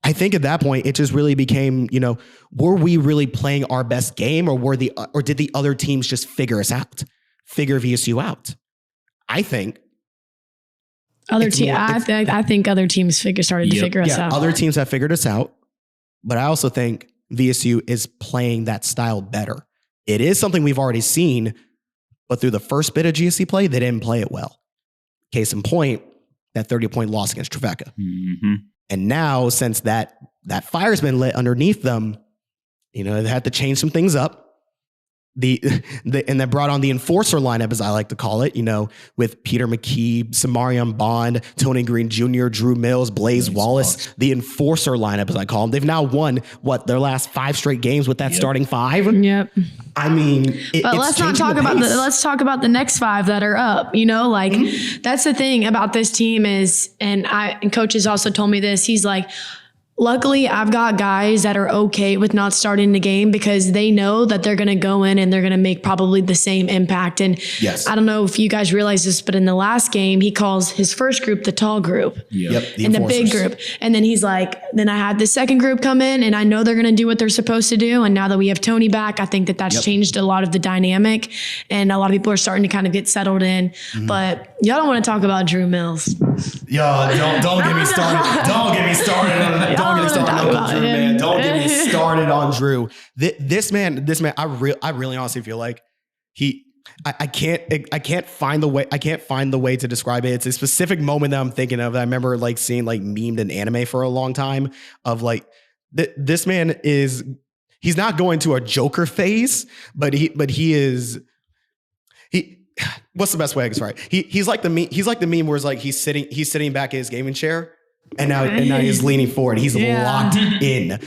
[SPEAKER 9] I think at that point it just really became, were we really playing our best game, or did the other teams just figure VSU out? I think
[SPEAKER 3] I think other teams started to figure us out.
[SPEAKER 9] Other teams have figured us out, but I also think VSU is playing that style better. It is something we've already seen, but through the first bit of GSC play, they didn't play it well. Case in point, that 30-point loss against Trevecca.
[SPEAKER 10] Mm-hmm.
[SPEAKER 9] And now, since that fire's been lit underneath them, they had to change some things up. And they brought on the enforcer lineup, as I like to call it, with Peter McKee, Samarion Bond, Tony Green Jr., Drew Mills, Blaze Wallace, the enforcer lineup, as I call them. They've now won their last 5 straight games with that starting 5.
[SPEAKER 3] Yep.
[SPEAKER 9] I mean,
[SPEAKER 3] let's talk about the next 5 that are up. That's the thing about this team is, and Coach has also told me this. He's like, luckily, I've got guys that are okay with not starting the game because they know that they're going to go in and they're going to make probably the same impact. And I don't know if you guys realize this, but in the last game, he calls his first group the tall group.
[SPEAKER 9] The
[SPEAKER 3] big group. And then he's like, then I had the second group come in and I know they're going to do what they're supposed to do. And now that we have Tony back, I think that's changed a lot of the dynamic. And a lot of people are starting to kind of get settled in. Mm-hmm. But y'all don't want to talk about Drew Mills.
[SPEAKER 9] Yo, don't get me started. Don't get me started on that. Don't get me started on Drew, man. Don't get me started on Drew. This man, I really honestly feel like I can't find the way to describe it. It's a specific moment that I'm thinking of that I remember seeing memed in anime for a long time of this man he's not going to a Joker phase, but he is what's the best way I can describe it? He's like the meme where it's he's sitting back in his gaming chair and now he's leaning forward. He's locked in.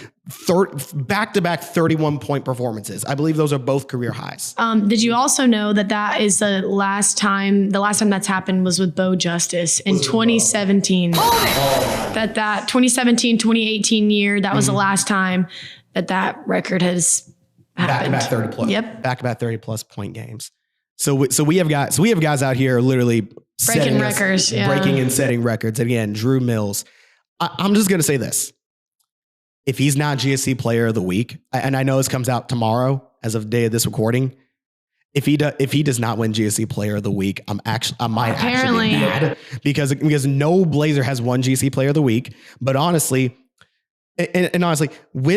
[SPEAKER 9] Back-to-back 31-point performances. I believe those are both career highs.
[SPEAKER 3] Did you also know that is the last time that's happened was with Bo Justice in 2017. That 2017, 2018 year, that was the last time that record has happened.
[SPEAKER 9] Back-to-back 30 plus.
[SPEAKER 3] Yep.
[SPEAKER 9] Back-to-back 30 plus point games. So we have guys out here literally
[SPEAKER 3] breaking records,
[SPEAKER 9] breaking and setting records. And again, Drew Mills. I'm just gonna say this: if he's not GSC Player of the Week, and I know this comes out tomorrow as of the day of this recording, if he does not win GSC Player of the Week, I might actually be mad because no Blazer has won GSC Player of the Week. But honestly, and honestly, and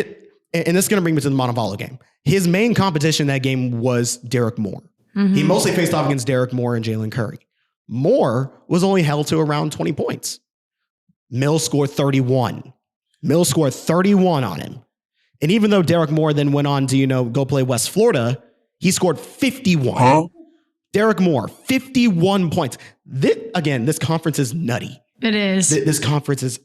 [SPEAKER 9] this is gonna bring me to the Montevallo game. His main competition that game was Derek Moore. Mm-hmm. He mostly faced off against Derek Moore and Jalen Curry. Moore was only held to around 20 points. Mills scored 31. Mills scored 31 on him. And even though Derek Moore then went on to, go play West Florida, he scored 51. Huh? Derek Moore, 51 points. This conference is nutty.
[SPEAKER 3] It is.
[SPEAKER 9] This conference is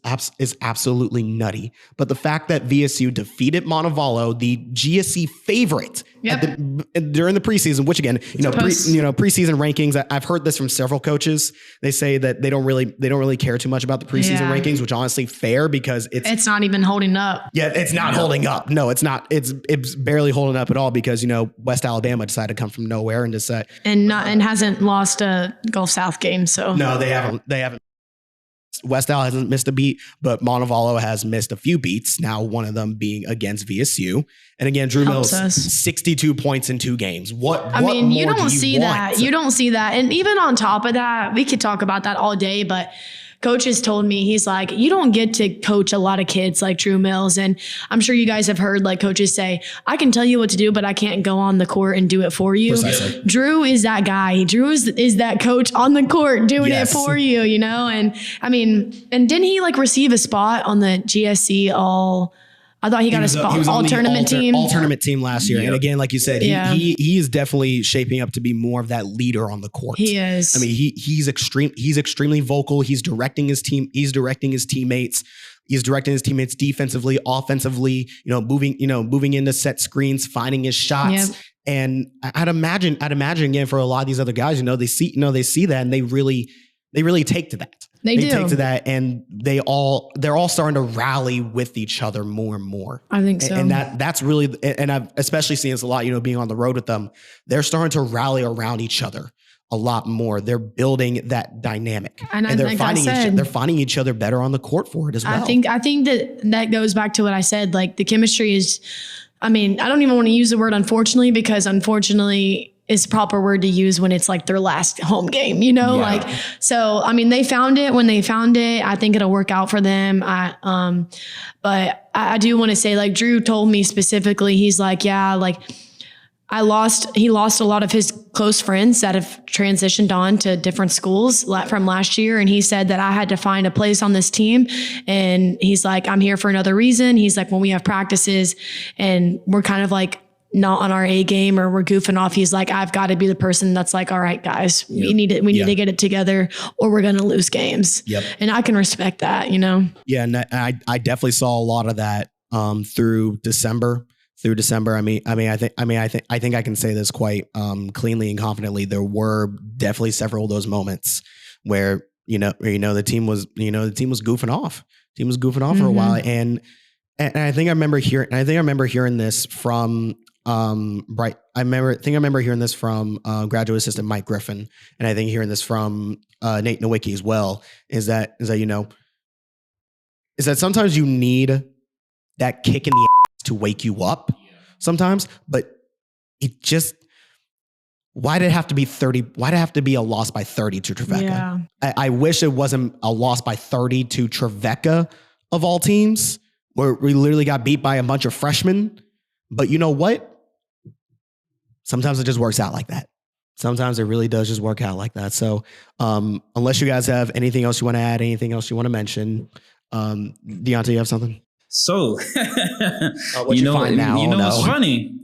[SPEAKER 9] absolutely nutty. But the fact that VSU defeated Montevallo, the GSC favorite, during the preseason, which again, preseason rankings. I've heard this from several coaches. They say that they don't really care too much about the preseason rankings, which honestly fair because it's not even holding up. Yeah, it's not holding up. No, it's not. It's barely holding up at all because West Alabama decided to come from nowhere and decide and hasn't lost a Gulf South game. So no, they haven't. West Al hasn't missed a beat, but Montevallo has missed a few beats. Now, one of them being against VSU. And again, Drew Mills, 62 points in 2 games. You don't see that. You don't see that. And even on top of that, we could talk about that all day, but Coach has told me, he's like, you don't get to coach a lot of kids like Drew Mills. And I'm sure you guys have heard like coaches say, I can tell you what to do, but I can't go on the court and do it for you. Precisely. Drew is that guy. Drew is that coach on the court doing it for you, And and didn't he like receive a spot on the GSC I thought he got a spot. He was all tournament team. All tournament team last year. Yep. And again, like you said, he is definitely shaping up to be more of that leader on the court. He is. He's extremely vocal. He's directing his team. He's directing his teammates. He's directing his teammates defensively, offensively, moving into set screens, finding his shots. Yep. And I'd imagine again for a lot of these other guys, they see that and they really take to that. They do take to that, and they're all starting to rally with each other more and more. I think so, and that's really, and I've especially seen this a lot. Being on the road with them, they're starting to rally around each other a lot more. They're building that dynamic, and they're finding each other better on the court for it as well. I think that goes back to what I said. Like the chemistry is, I don't even want to use the word unfortunately because unfortunately is the proper word to use when it's like their last home game, they found it when they found it. I think it'll work out for them. But I do want to say, like Drew told me specifically, he's like, he lost a lot of his close friends that have transitioned on to different schools from last year. And he said that I had to find a place on this team. And he's like, I'm here for another reason. He's like, when we have practices and we're kind of like, not on our A game or we're goofing off. He's like, I've got to be the person that's like, all right, guys, we need to get it together or we're going to lose games. Yep. And I can respect that, Yeah. And I definitely saw a lot of that, through December. I think I can say this quite, cleanly and confidently. There were definitely several of those moments where, the team was goofing off. For a while. And I think I remember hearing this from, I remember hearing this from graduate assistant Mike Griffin, and I think hearing this from Nate Nowicki as well. Is that sometimes you need that kick in the ass to wake you up sometimes, but it just. Why did it have to be 30? Why did it have to be a loss by 30 to Trevecca? Yeah. I wish it wasn't a loss by 30 to Trevecca of all teams, where we literally got beat by a bunch of freshmen. But you know what? Sometimes it just works out like that. Sometimes it really does just work out like that. So unless you guys have anything else you want to add, anything else you want to mention, Dionte, you have something?
[SPEAKER 10] So, it's funny.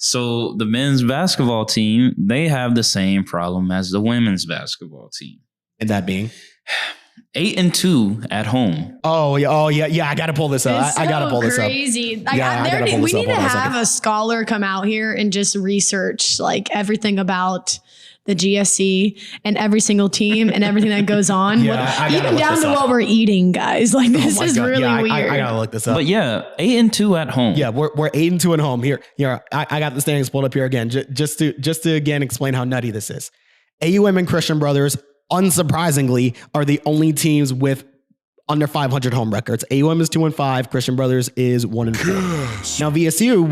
[SPEAKER 10] So the men's basketball team, they have the same problem as the women's basketball team.
[SPEAKER 9] And that being?
[SPEAKER 10] 8-2 at home.
[SPEAKER 9] Oh yeah. I got to pull this up. I got to pull this up.
[SPEAKER 3] Crazy. We need to have a scholar come out here and just research like everything about the GSC and every single team and everything that goes on. Even down to what we're eating, guys. Like this is really weird. I gotta look this up.
[SPEAKER 10] But 8-2 at home.
[SPEAKER 9] Yeah, we're 8-2 at home. Here. I got the standings pulled up here again, just to again explain how nutty this is. AUM and Christian Brothers, unsurprisingly, are the only teams with under 500 home records. AUM is 2-5. Christian Brothers is 1-4. Now VSU,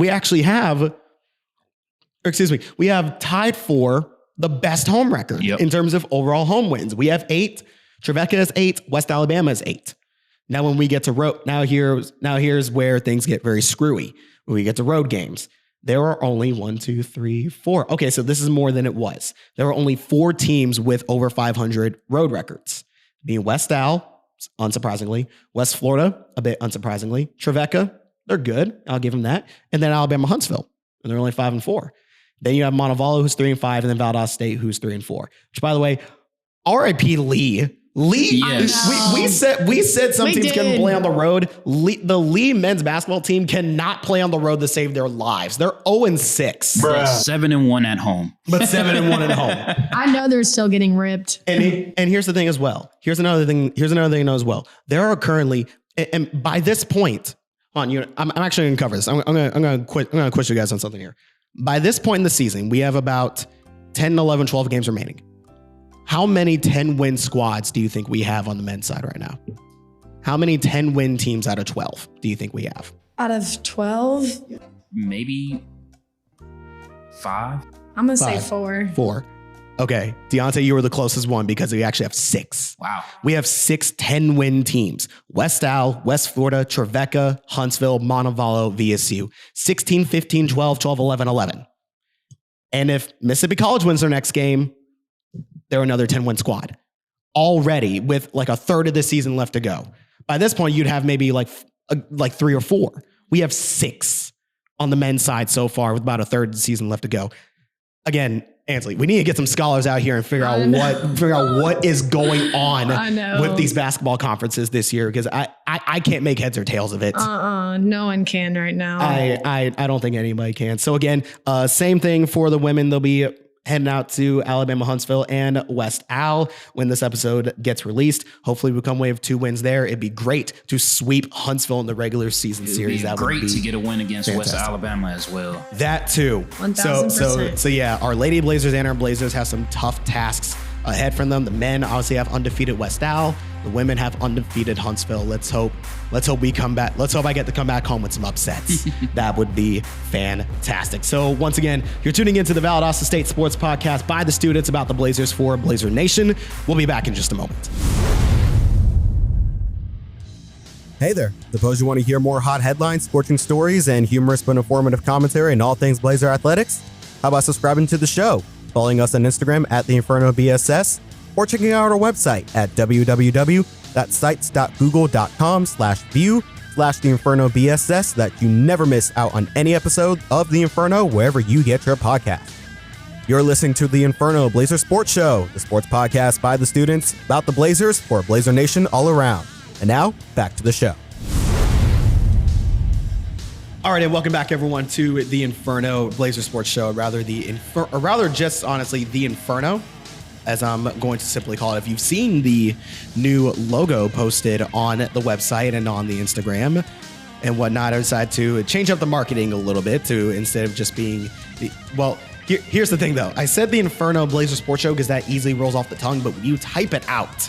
[SPEAKER 9] we have tied for the best home record in terms of overall home wins. We have 8. Trevecca is 8. West Alabama is 8. Now when we get to road, here's where things get very screwy. When we get to road games, there are only 1, 2, 3, 4. Okay, so this is more than it was. There are only 4 teams with over 500 road records, being West Al, unsurprisingly, West Florida, a bit unsurprisingly, Trevecca, They're good. I'll give them that. And then Alabama Huntsville, and they're only 5-4. Then you have Montevallo, who's 3-5, and then Valdosta State, who's 3-4. Which, by the way, R.I.P. Lee.
[SPEAKER 10] Yes.
[SPEAKER 9] We said some teams couldn't play on the road. The Lee men's basketball team cannot play on the road to save their lives. They're 0-6.
[SPEAKER 10] 7-1 at home.
[SPEAKER 9] But 7-1 at home.
[SPEAKER 3] I know they're still getting ripped.
[SPEAKER 9] And here's the thing as well. Here's another thing to know as well. There are currently, and by this point, I'm actually going to cover this. I'm going to quiz you guys on something here. By this point in the season, we have about 10, 11, 12 games remaining. How many 10-win squads do you think we have on the men's side right now? How many 10-win teams out of 12 do you think we have?
[SPEAKER 3] Out of 12?
[SPEAKER 10] Maybe 5?
[SPEAKER 3] I'm going to say 4.
[SPEAKER 9] 4. Okay. Dionte, you were the closest one because we actually have 6.
[SPEAKER 10] Wow.
[SPEAKER 9] We have 6 10-win teams. West Al, West Florida, Trevecca, Huntsville, Montevallo, VSU. 16, 15, 12, 12, 11, 11. And if Mississippi College wins their next game, they're another 10-win squad already with like a third of the season left to go. By this point, you'd have maybe like 3 or 4. We have 6 on the men's side so far with about a third of the season left to go. Again, Ansley, we need to get some scholars out here and figure out what is going on with these basketball conferences this year, because I can't make heads or tails of it.
[SPEAKER 3] No one can right now.
[SPEAKER 9] I don't think anybody can. So again, same thing for the women. They'll be heading out to Alabama Huntsville and West Al when this episode gets released. Hopefully we come away with 2 wins there. It'd be great to sweep Huntsville in the regular season series.
[SPEAKER 10] That would be great to get a win against
[SPEAKER 9] fantastic.
[SPEAKER 10] West Alabama as well.
[SPEAKER 9] That too.
[SPEAKER 3] 1000%.
[SPEAKER 9] So yeah, our Lady Blazers and our Blazers have some tough tasks ahead from them. The men obviously have undefeated West Al. The women have undefeated Huntsville. Let's hope we come back. Let's hope I get to come back home with some upsets. That would be fantastic. So once again, you're tuning into the Valdosta State Sports Podcast by the students about the Blazers for Blazer Nation. We'll be back in just a moment.
[SPEAKER 13] Hey there. Suppose you want to hear more hot headlines, scorching stories, and humorous but informative commentary on all things Blazer athletics? How about subscribing to the show, following us on Instagram at the Inferno B.S.S, or checking out our website at www.sites.google.com/view/the Inferno B.S.S so that you never miss out on any episode of the Inferno wherever you get your podcast. You're listening to the Inferno Blazer Sports Show, the sports podcast by the students about the Blazers for Blazer Nation all around. And now, back to the show.
[SPEAKER 9] All right, and welcome back, everyone, to the Inferno Blazer Sports Show, just honestly, the Inferno, as I'm going to simply call it. If you've seen the new logo posted on the website and on the Instagram and whatnot, I decided to change up the marketing a little bit to, instead of just being here's the thing, though. I said the Inferno Blazer Sports Show because that easily rolls off the tongue, but when you type it out,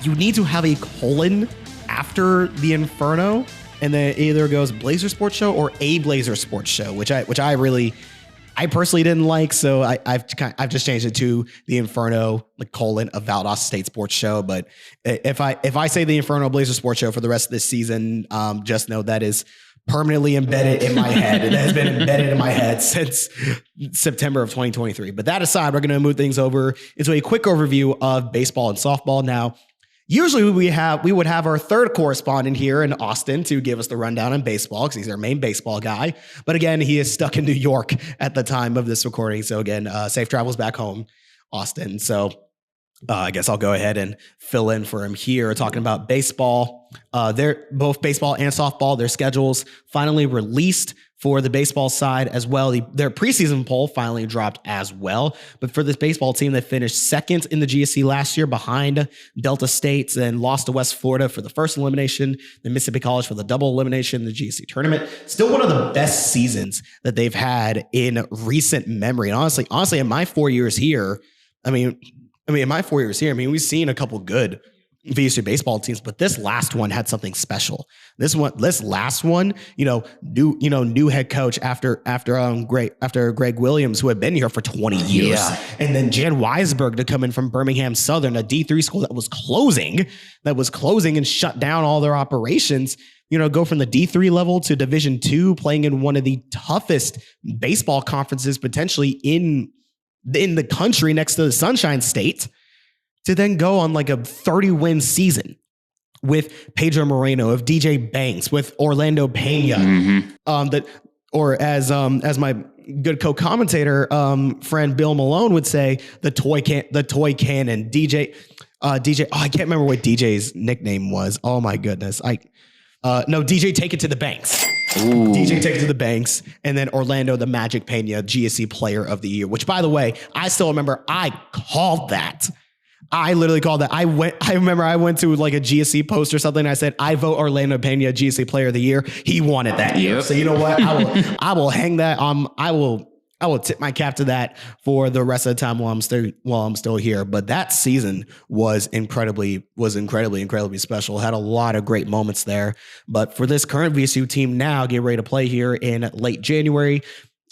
[SPEAKER 9] you need to have a colon after the Inferno, and then it either goes Blazer Sports Show or a Blazer Sports Show, which I personally didn't like, so I've just changed it to the Inferno colon of Valdosta State Sports Show. But if I say the Inferno Blazer Sports Show for the rest of this season, just know that is permanently embedded in my head. It has been embedded in my head since September of 2023. But that aside, we're going to move things over into a quick overview of baseball and softball now. Usually we would have our third correspondent here in Austin to give us the rundown on baseball because he's our main baseball guy. But again, he is stuck in New York at the time of this recording. So again, safe travels back home, Austin. So I guess I'll go ahead and fill in for him here talking about baseball. They're both baseball and softball. Their schedules finally released for the baseball side as well. Their preseason poll finally dropped as well. But for this baseball team, they finished second in the GSC last year behind Delta State and lost to West Florida for the first elimination, then Mississippi College for the double elimination in the GSC tournament. Still one of the best seasons that they've had in recent memory. And honestly, in my 4 years here, we've seen a couple good VSU baseball teams, but this last one had something special. This last one, new head coach after Greg Williams, who had been here for 20 years, and then Jan Weisberg to come in from Birmingham Southern, a D3 school that was closing and shut down all their operations. Go from the D3 level to Division II, playing in one of the toughest baseball conferences potentially in the country next to the Sunshine State, to then go on like a 30-win season with Pedro Moreno, of DJ Banks, with Orlando Pena, as my good co-commentator friend Bill Malone would say, the toy cannon, DJ. I can't remember what DJ's nickname was. Oh my goodness, DJ Take It to the Banks. Ooh. DJ Take It to the Banks, and then Orlando the Magic Pena, GSC Player of the Year. Which, by the way, I still remember I called that. I literally called that. I remember I went to like a GSC post or something. And I said, I vote Orlando Pena GSC Player of the Year. He won it that year. So you know what? I will hang that. I will tip my cap to that for the rest of the time while I'm still here. But that season was incredibly special. Had a lot of great moments there. But for this current VSU team now getting ready to play here in late January,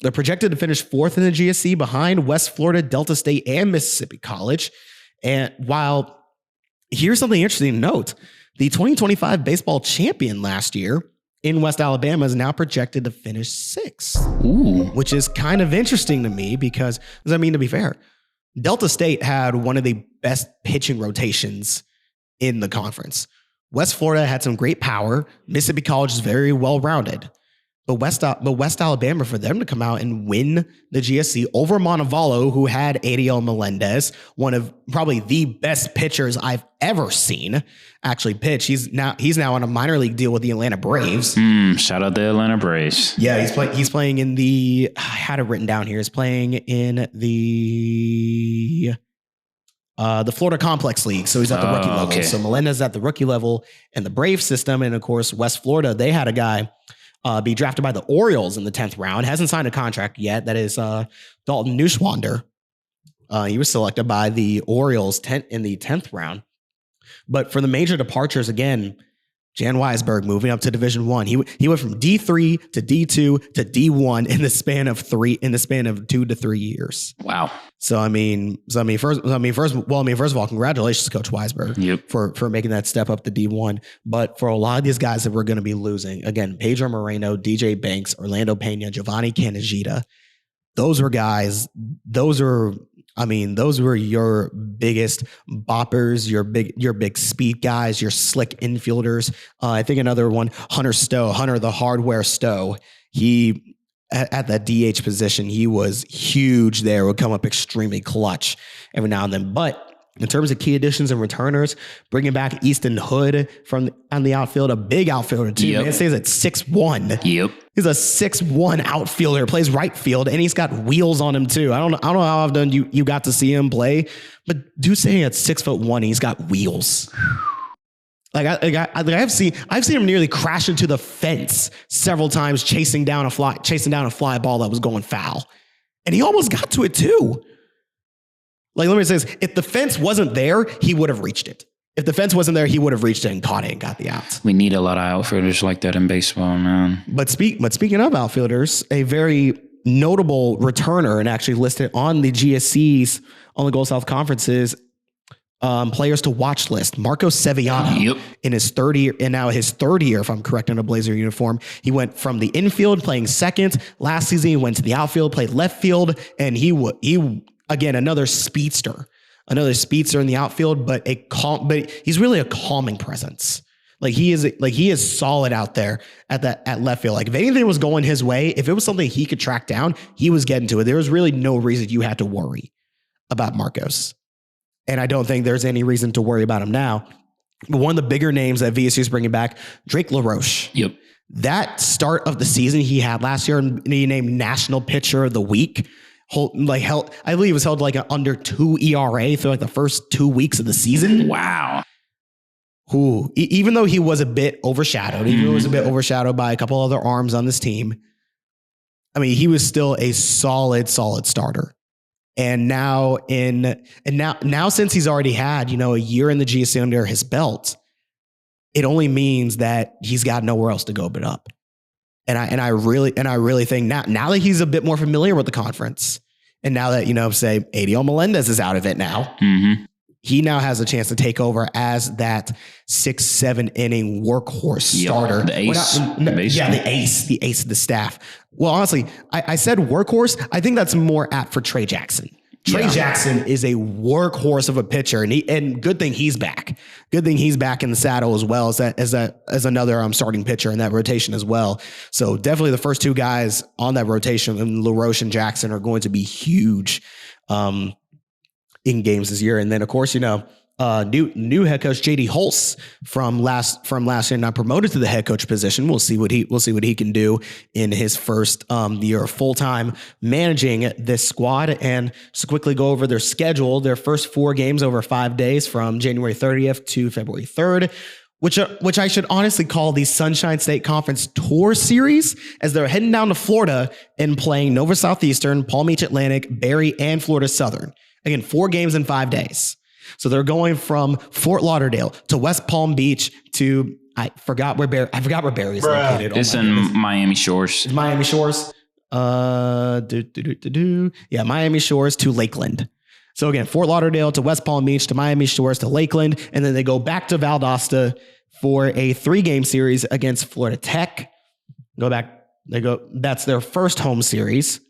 [SPEAKER 9] they're projected to finish 4th in the GSC behind West Florida, Delta State, and Mississippi College. And while here's something interesting to note, the 2025 baseball champion last year in West Alabama is now projected to finish 6th, which is kind of interesting to me because, to be fair, Delta State had one of the best pitching rotations in the conference. West Florida had some great power. Mississippi College is very well-rounded. But West Alabama, for them to come out and win the GSC over Montevallo, who had Adiel Melendez, one of probably the best pitchers I've ever seen actually pitch. He's now on a minor league deal with the Atlanta Braves.
[SPEAKER 10] Shout out the Atlanta Braves.
[SPEAKER 9] Yeah, he's playing in the. I had it written down here. He's playing in the Florida Complex League. So he's at the rookie level. Okay. So Melendez at the rookie level in the Brave system, and of course West Florida, they had a guy be drafted by the Orioles in the 10th round. Hasn't signed a contract yet. That is Dalton Neuschwander. He was selected by the Orioles in the 10th round. But for the major departures, again, Jan Weisberg moving up to Division I. He went from D3 to D2 to D1 in the span of 2 to 3 years.
[SPEAKER 10] Wow.
[SPEAKER 9] First of all, congratulations to Coach Weisberg for making that step up to D1. But for a lot of these guys that we're going to be losing, again, Pedro Moreno, DJ Banks, Orlando Pena, Giovanni Canagita, those were guys. Those were your biggest boppers, your big speed guys, your slick infielders. I think another one, Hunter the Hardware Stowe. He at that DH position, he was huge there, would come up extremely clutch every now and then. But in terms of key additions and returners, bringing back Easton Hood on the outfield, a big outfielder too. Man, stays at 6'1".
[SPEAKER 10] Yep.
[SPEAKER 9] He's a 6'1" outfielder, plays right field, and he's got wheels on him too. I don't know how often you got to see him play, but dude's sitting at 6'1", he's got wheels. I've seen him nearly crash into the fence several times, chasing down a fly ball that was going foul, and he almost got to it too. Let me say this: if the fence wasn't there, he would have reached it. If the fence wasn't there, he would have reached it and caught it and got the out.
[SPEAKER 10] We need a lot of outfielders like that in baseball, man.
[SPEAKER 9] But speaking of outfielders, a very notable returner and actually listed on the GSC's on the Gulf South Conference's players to watch list, Marco Sevillano in his third year, if I'm correct, in a Blazer uniform. He went from the infield playing second. Last season, he went to the outfield, played left field, and he again, another speedster in the outfield, but he's really a calming presence. He is solid out there at left field. If anything was going his way, if it was something he could track down, he was getting to it. There was really no reason you had to worry about Marcos. And I don't think there's any reason to worry about him now. But one of the bigger names that VSU is bringing back, Drake LaRoche.
[SPEAKER 10] Yep.
[SPEAKER 9] That start of the season he had last year, and he named National Pitcher of the Week. I believe it was held an under 2 ERA through the first 2 weeks of the season.
[SPEAKER 10] Wow.
[SPEAKER 9] Who, even though he was a bit overshadowed, by a couple other arms on this team, he was still a solid starter. And now since he's already had, a year in the GSC under his belt, it only means that he's got nowhere else to go but up. And I really think now that he's a bit more familiar with the conference, and now that, say Adiel Melendez is out of it now, he now has a chance to take over as that 6-7 inning workhorse starter.
[SPEAKER 10] The ace.
[SPEAKER 9] The ace of the staff. Well, honestly, I said workhorse. I think that's more apt for Trey Jackson. Trey Jackson is a workhorse of a pitcher, and good thing he's back. Good thing he's back in the saddle as well as another starting pitcher in that rotation as well. So definitely the first two guys on that rotation, and LaRoche and Jackson, are going to be huge in games this year. And then of course, new head coach JD Holtz from last year, not promoted to the head coach position. We'll see what he can do in his first year full time managing this squad. And just to quickly go over their schedule, their first 4 games over 5 days from January 30th to February 3rd. Which I should honestly call the Sunshine State Conference Tour Series, as they're heading down to Florida and playing Nova Southeastern, Palm Beach Atlantic, Berry, and Florida Southern. Again, 4 games in 5 days. So they're going from Fort Lauderdale to West Palm Beach to I forgot where Berry is located.
[SPEAKER 10] It's in Miami Shores.
[SPEAKER 9] It's Miami Shores. Miami Shores to Lakeland. So again, Fort Lauderdale to West Palm Beach to Miami Shores to Lakeland, and then they go back to Valdosta for a 3-game series against Florida Tech. That's their first home series.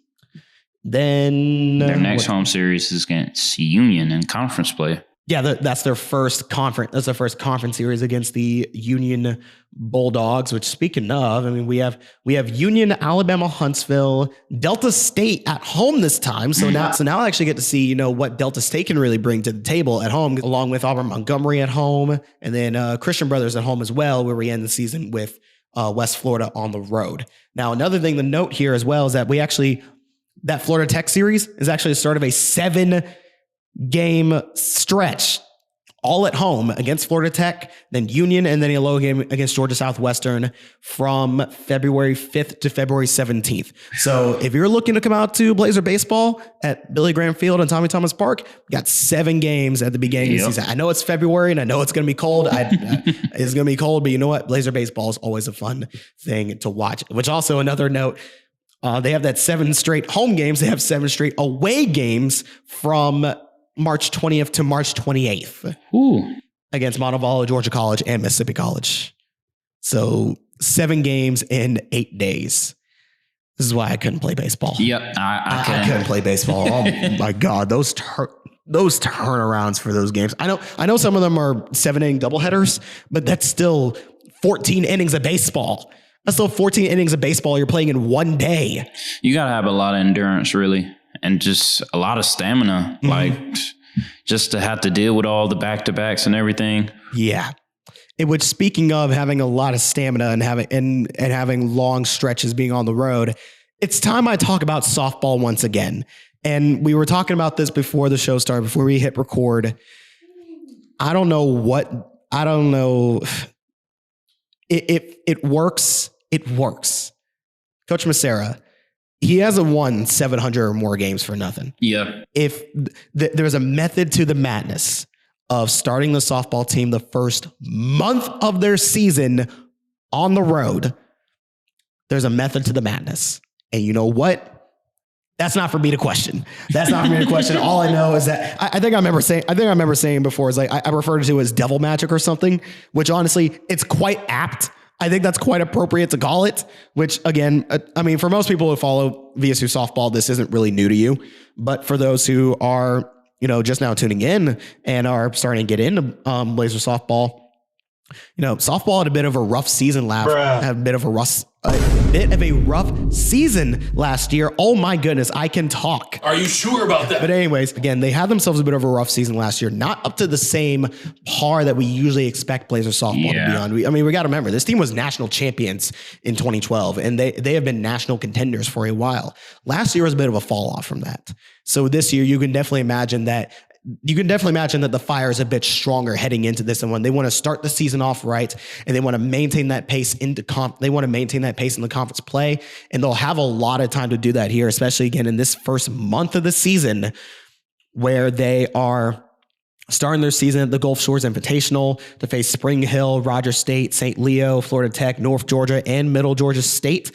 [SPEAKER 9] Then
[SPEAKER 10] their next home series is against Union in conference play.
[SPEAKER 9] Yeah, that's their first conference. That's their first conference series against the Union Bulldogs. Which, speaking of, we have Union, Alabama, Huntsville, Delta State at home this time. So now I actually get to see what Delta State can really bring to the table at home, along with Auburn Montgomery at home, and then Christian Brothers at home as well, where we end the season with West Florida on the road. Now, another thing to note here as well is that that Florida Tech series is actually the start of a 7-game stretch, all at home against Florida Tech, then Union, and then a low game against Georgia Southwestern from February 5th to February 17th. So if you're looking to come out to Blazer baseball at Billy Graham Field and Tommy Thomas Park, you got 7 games at the beginning of the season. I know it's February and I know it's going to be cold. It's going to be cold, but you know what? Blazer baseball is always a fun thing to watch. Which also, another note, they have that 7 straight home games. They have 7 straight away games from March 20th to March 28th.
[SPEAKER 10] Ooh.
[SPEAKER 9] Against Montevallo, Georgia College, and Mississippi College. So 7 games in 8 days. This is why I couldn't play baseball.
[SPEAKER 10] Yep,
[SPEAKER 9] I couldn't play baseball. Oh my God, those turnarounds for those games. I know some of them are 7-inning doubleheaders, but that's still 14 innings of baseball. That's still 14 innings of baseball you're playing in one day.
[SPEAKER 10] You got to have a lot of endurance, really, and just a lot of stamina, just to have to deal with all the back-to-backs and everything.
[SPEAKER 9] Yeah. Which, speaking of having a lot of stamina and having long stretches being on the road, it's time I talk about softball once again. And we were talking about this before the show started, before we hit record. I don't know. It works. It works. Coach Massera, he hasn't won 700 or more games for nothing.
[SPEAKER 10] Yeah.
[SPEAKER 9] If there's a method to the madness of starting the softball team the first month of their season on the road, there's a method to the madness. And you know what? That's not for me to question. All I know is that I think I remember saying before is I referred to it as devil magic or something, which honestly, it's quite apt. I think that's quite appropriate to call it, which again, for most people who follow VSU softball, this isn't really new to you, but for those who are, just now tuning in and are starting to get into Blazer softball, softball had a bit of a rough season rough season last year. Oh my goodness, I can talk.
[SPEAKER 6] Are you sure about that?
[SPEAKER 9] But anyways, again, they had themselves a bit of a rough season last year, not up to the same par that we usually expect Blazer softball to be on. We got to remember, this team was national champions in 2012, and they have been national contenders for a while. Last year was a bit of a fall off from that. So this year, you can definitely imagine that the fire is a bit stronger heading into this, and when they want to start the season off right, and they want to maintain that pace in the conference play, and they'll have a lot of time to do that here, especially again in this first month of the season, where they are starting their season at the Gulf Shores Invitational to face Spring Hill, Rogers State, St. Leo, Florida Tech, North Georgia, and Middle Georgia State.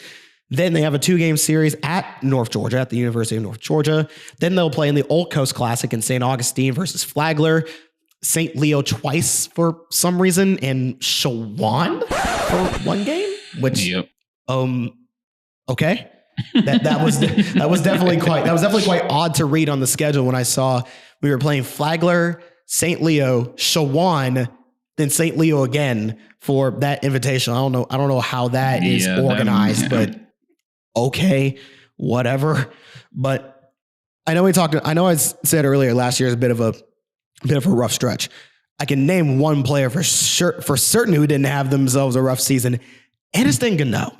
[SPEAKER 9] Then they have a 2-game series at North Georgia, at the University of North Georgia. Then they'll play in the Old Coast Classic in St. Augustine versus Flagler, St. Leo twice for some reason, and Shawan for 1 game, which, okay. That was definitely quite odd to read on the schedule when I saw we were playing Flagler, St. Leo, Shawan, then St. Leo again for that invitation. I don't know how that is organized, but okay, whatever. But I know I said earlier last year is a bit of a rough stretch. I can name one player for certain who didn't have themselves a rough season. Aniston Gano.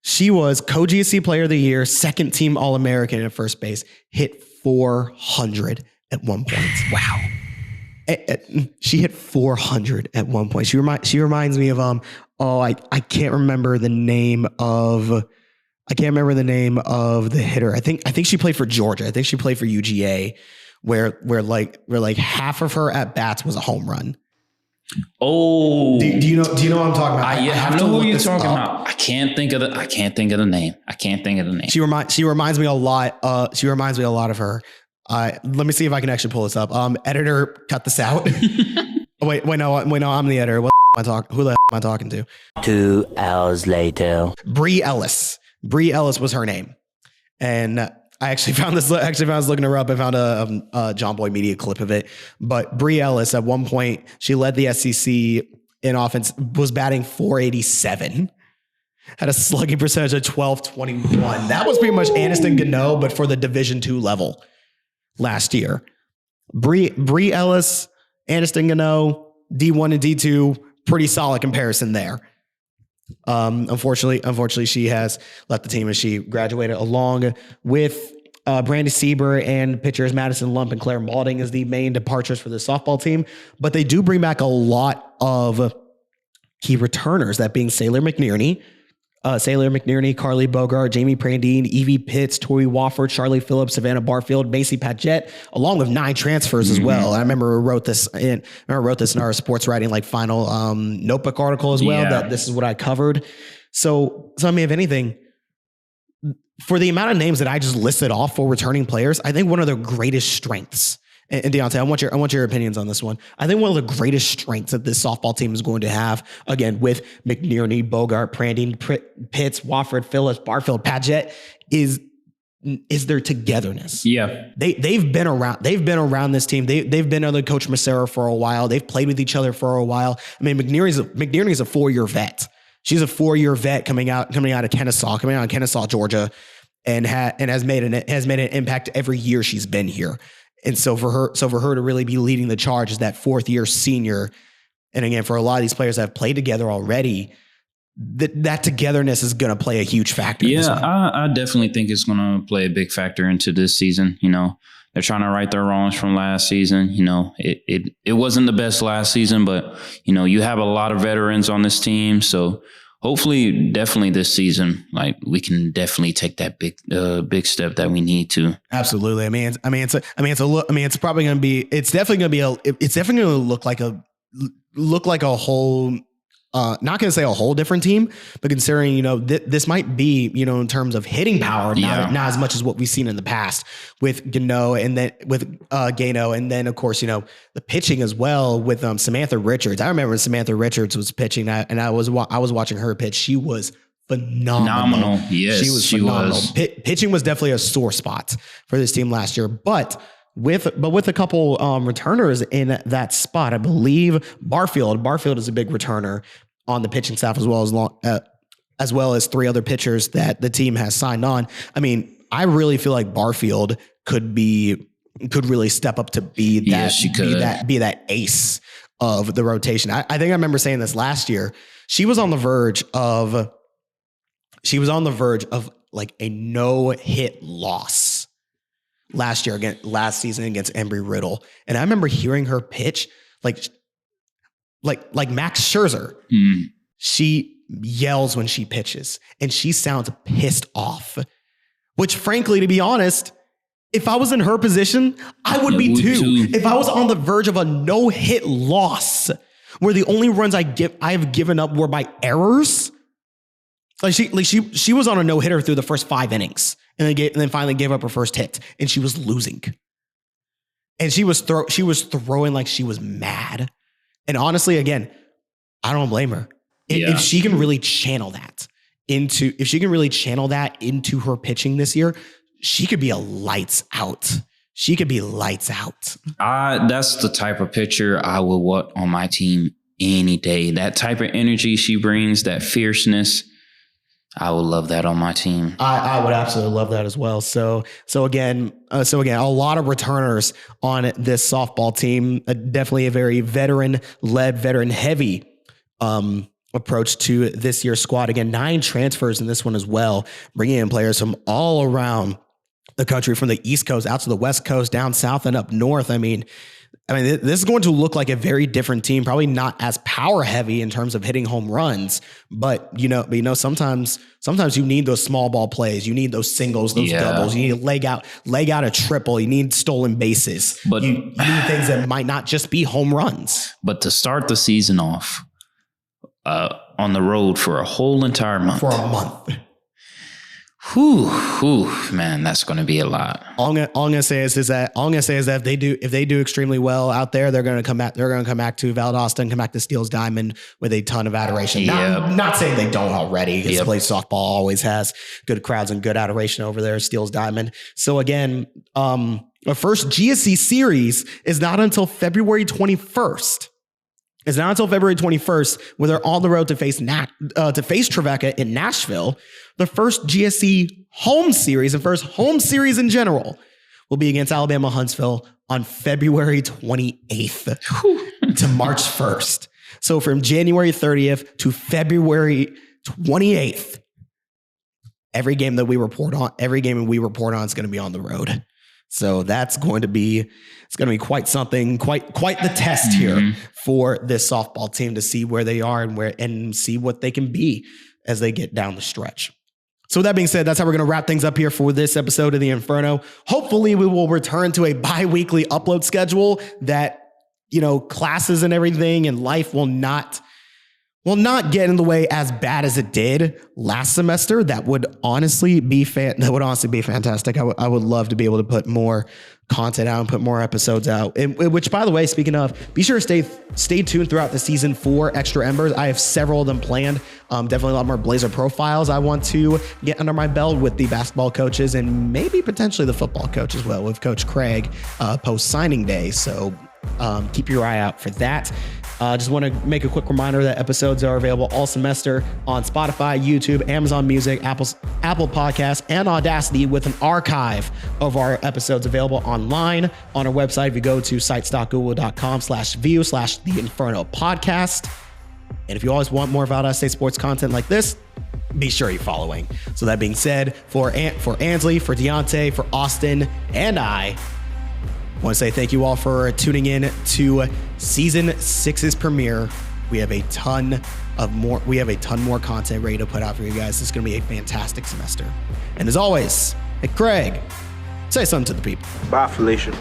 [SPEAKER 9] She was co-GSC Player of the Year, second team All-American at first base, hit 400 at one point. Wow. She hit 400 at one point. She reminds me of I can't remember the name of the hitter. I think she played for Georgia. I think she played for UGA, where like half of her at bats was a home run.
[SPEAKER 10] Oh,
[SPEAKER 9] do you know what I'm talking about?
[SPEAKER 10] I know who you're talking about. I can't think of the name.
[SPEAKER 9] She reminds me a lot. She reminds me a lot of her. Let me see if I can actually pull this up. Editor, cut this out. wait, no, I'm the editor. What am I talking? Who the hell am I talking to?
[SPEAKER 14] 2 hours later.
[SPEAKER 9] Bree Ellis. Bree Ellis was her name, and I actually found this. I was looking her up. I found a John Boy Media clip of it. But Bree Ellis, at one point, she led the SEC in offense, was batting .487. Had a slugging percentage of 12.21. That was pretty much Aniston Gano, but for the Division II level last year. Bree Ellis, Aniston Gano, D1 and D2, pretty solid comparison there. Unfortunately, she has left the team as she graduated, along with Brandy Sieber and pitchers Madison Lump and Claire Maulding as the main departures for the softball team. But they do bring back a lot of key returners, that being Sailor McNearney, Carly Bogart, Jamie Prandine, Evie Pitts, Tori Wofford, Charlie Phillips, Savannah Barfield, Macy Padgett, along with 9 transfers as well. I remember wrote this in our sports writing final notebook article as well, that this is what I covered. So I mean, if anything, for the amount of names that I just listed off for returning players, I think one of their greatest strengths, and Dionte, I want your opinions on this one. I think one of the greatest strengths that this softball team is going to have, again, with McNearney, Bogart, Prandine, Pitts, Wofford, Phillips, Barfield, Padgett, is their togetherness. Yeah. They've been around this team. They've been under Coach Massera for a while. They've played with each other for a while. I mean, McNearney's a 4-year vet. She's a 4-year vet coming out of Kennesaw, Georgia, and has made an impact every year she's been here. And so for her to really be leading the charge as that 4th-year senior, and again, for a lot of these players that have played together already, that togetherness is going to play a huge factor.
[SPEAKER 10] Yeah, I definitely think it's going to play a big factor into this season. You know, they're trying to right their wrongs from last season. You know, it wasn't the best last season, but, you know, you have a lot of veterans on this team. So hopefully, definitely this season, like, we can definitely take that big step that we need to.
[SPEAKER 9] Absolutely. It's definitely going to look like a whole, not going to say a whole different team, but considering, you know, this might be, you know, in terms of hitting power, not as much as what we've seen in the past with Gano, and then with Gano, and then of course, you know, the pitching as well with Samantha Richards. I remember when Samantha Richards was pitching, and I was watching her pitch. She was phenomenal. Yes, she was phenomenal. Pitching was definitely a sore spot for this team last year, but with a couple returners in that spot, I believe Barfield is a big returner on the pitching staff, as well as 3 other pitchers that the team has signed on. I mean, I really feel like Barfield could really step up to be that ace of the rotation. I think I remember saying this last year. She was on the verge of like a no-hit loss last season against Embry Riddle. And I remember hearing her pitch like Max Scherzer. She yells when she pitches, and she sounds pissed off, which frankly, to be honest, if I was in her position, I would be too. If I was on the verge of a no-hit loss where the only runs I have given up were by errors, she was on a no-hitter through the first 5 innings, and then finally gave up her first hit, and she was losing. And she was throwing like she was mad. And honestly, again, I don't blame her. If she can really channel that if she can really channel that into her pitching this year, she could be a lights out. She could be lights out.
[SPEAKER 10] That's the type of pitcher I would want on my team any day. That type of energy she brings, that fierceness, I would love that on my team.
[SPEAKER 9] I would absolutely love that as well. So again, a lot of returners on this softball team. Definitely a very veteran-led, veteran-heavy approach to this year's squad. Again, 9 transfers in this one as well, bringing in players from all around the country, from the East Coast out to the West Coast, down south and up north. I mean, this is going to look like a very different team, probably not as power heavy in terms of hitting home runs, but sometimes you need those small ball plays. You need those singles, those doubles. You need to leg out a triple. You need stolen bases. But you need things that might not just be home runs.
[SPEAKER 10] But to start the season off on the road for a whole entire month.
[SPEAKER 9] For a month.
[SPEAKER 10] Whew, man, that's going to be a lot.
[SPEAKER 9] All I'm gonna say is that if they do extremely well out there, they're gonna come back to Valdosta and come back to Steele's Diamond with a ton of adoration. Not saying they don't already, because Play Softball always has good crowds and good adoration over there at Steele's Diamond. So again, our first GSC series is not until February 21st. It's not until February 21st when they're on the road to face Trevecca in Nashville. The first GSC home series and first home series in general will be against Alabama Huntsville on February 28th to March 1st. So from January 30th to February 28th, every game we report on is going to be on the road. So it's going to be quite something, quite the test here for this softball team to see where they are and see what they can be as they get down the stretch. So with that being said, that's how we're going to wrap things up here for this episode of the Inferno. Hopefully we will return to a bi-weekly upload schedule that, classes and everything and life will not get in the way as bad as it did last semester. That would honestly be fantastic. I would love to be able to put more content out and put more episodes out. Which, by the way, speaking of, be sure to stay tuned throughout the season for Extra Embers. I have several of them planned. Definitely a lot more Blazer profiles I want to get under my belt with the basketball coaches and maybe potentially the football coach as well with Coach Craig post signing day. So keep your eye out for that. Just want to make a quick reminder that episodes are available all semester on Spotify, YouTube, Amazon Music, Apple Podcasts, and Audacity, with an archive of our episodes available online on our website. If you go to sites.google.com/view/The Inferno Podcast. And if you always want more Valdosta State sports content like this, be sure you're following. So that being said, for Ansley, for Dionte, for Austin, and I want to say thank you all for tuning in to season 6's premiere. We have a ton more content ready to put out for you guys. This is going to be a fantastic semester. And as always, hey Craig, say something to the people.
[SPEAKER 7] Bye, Felicia.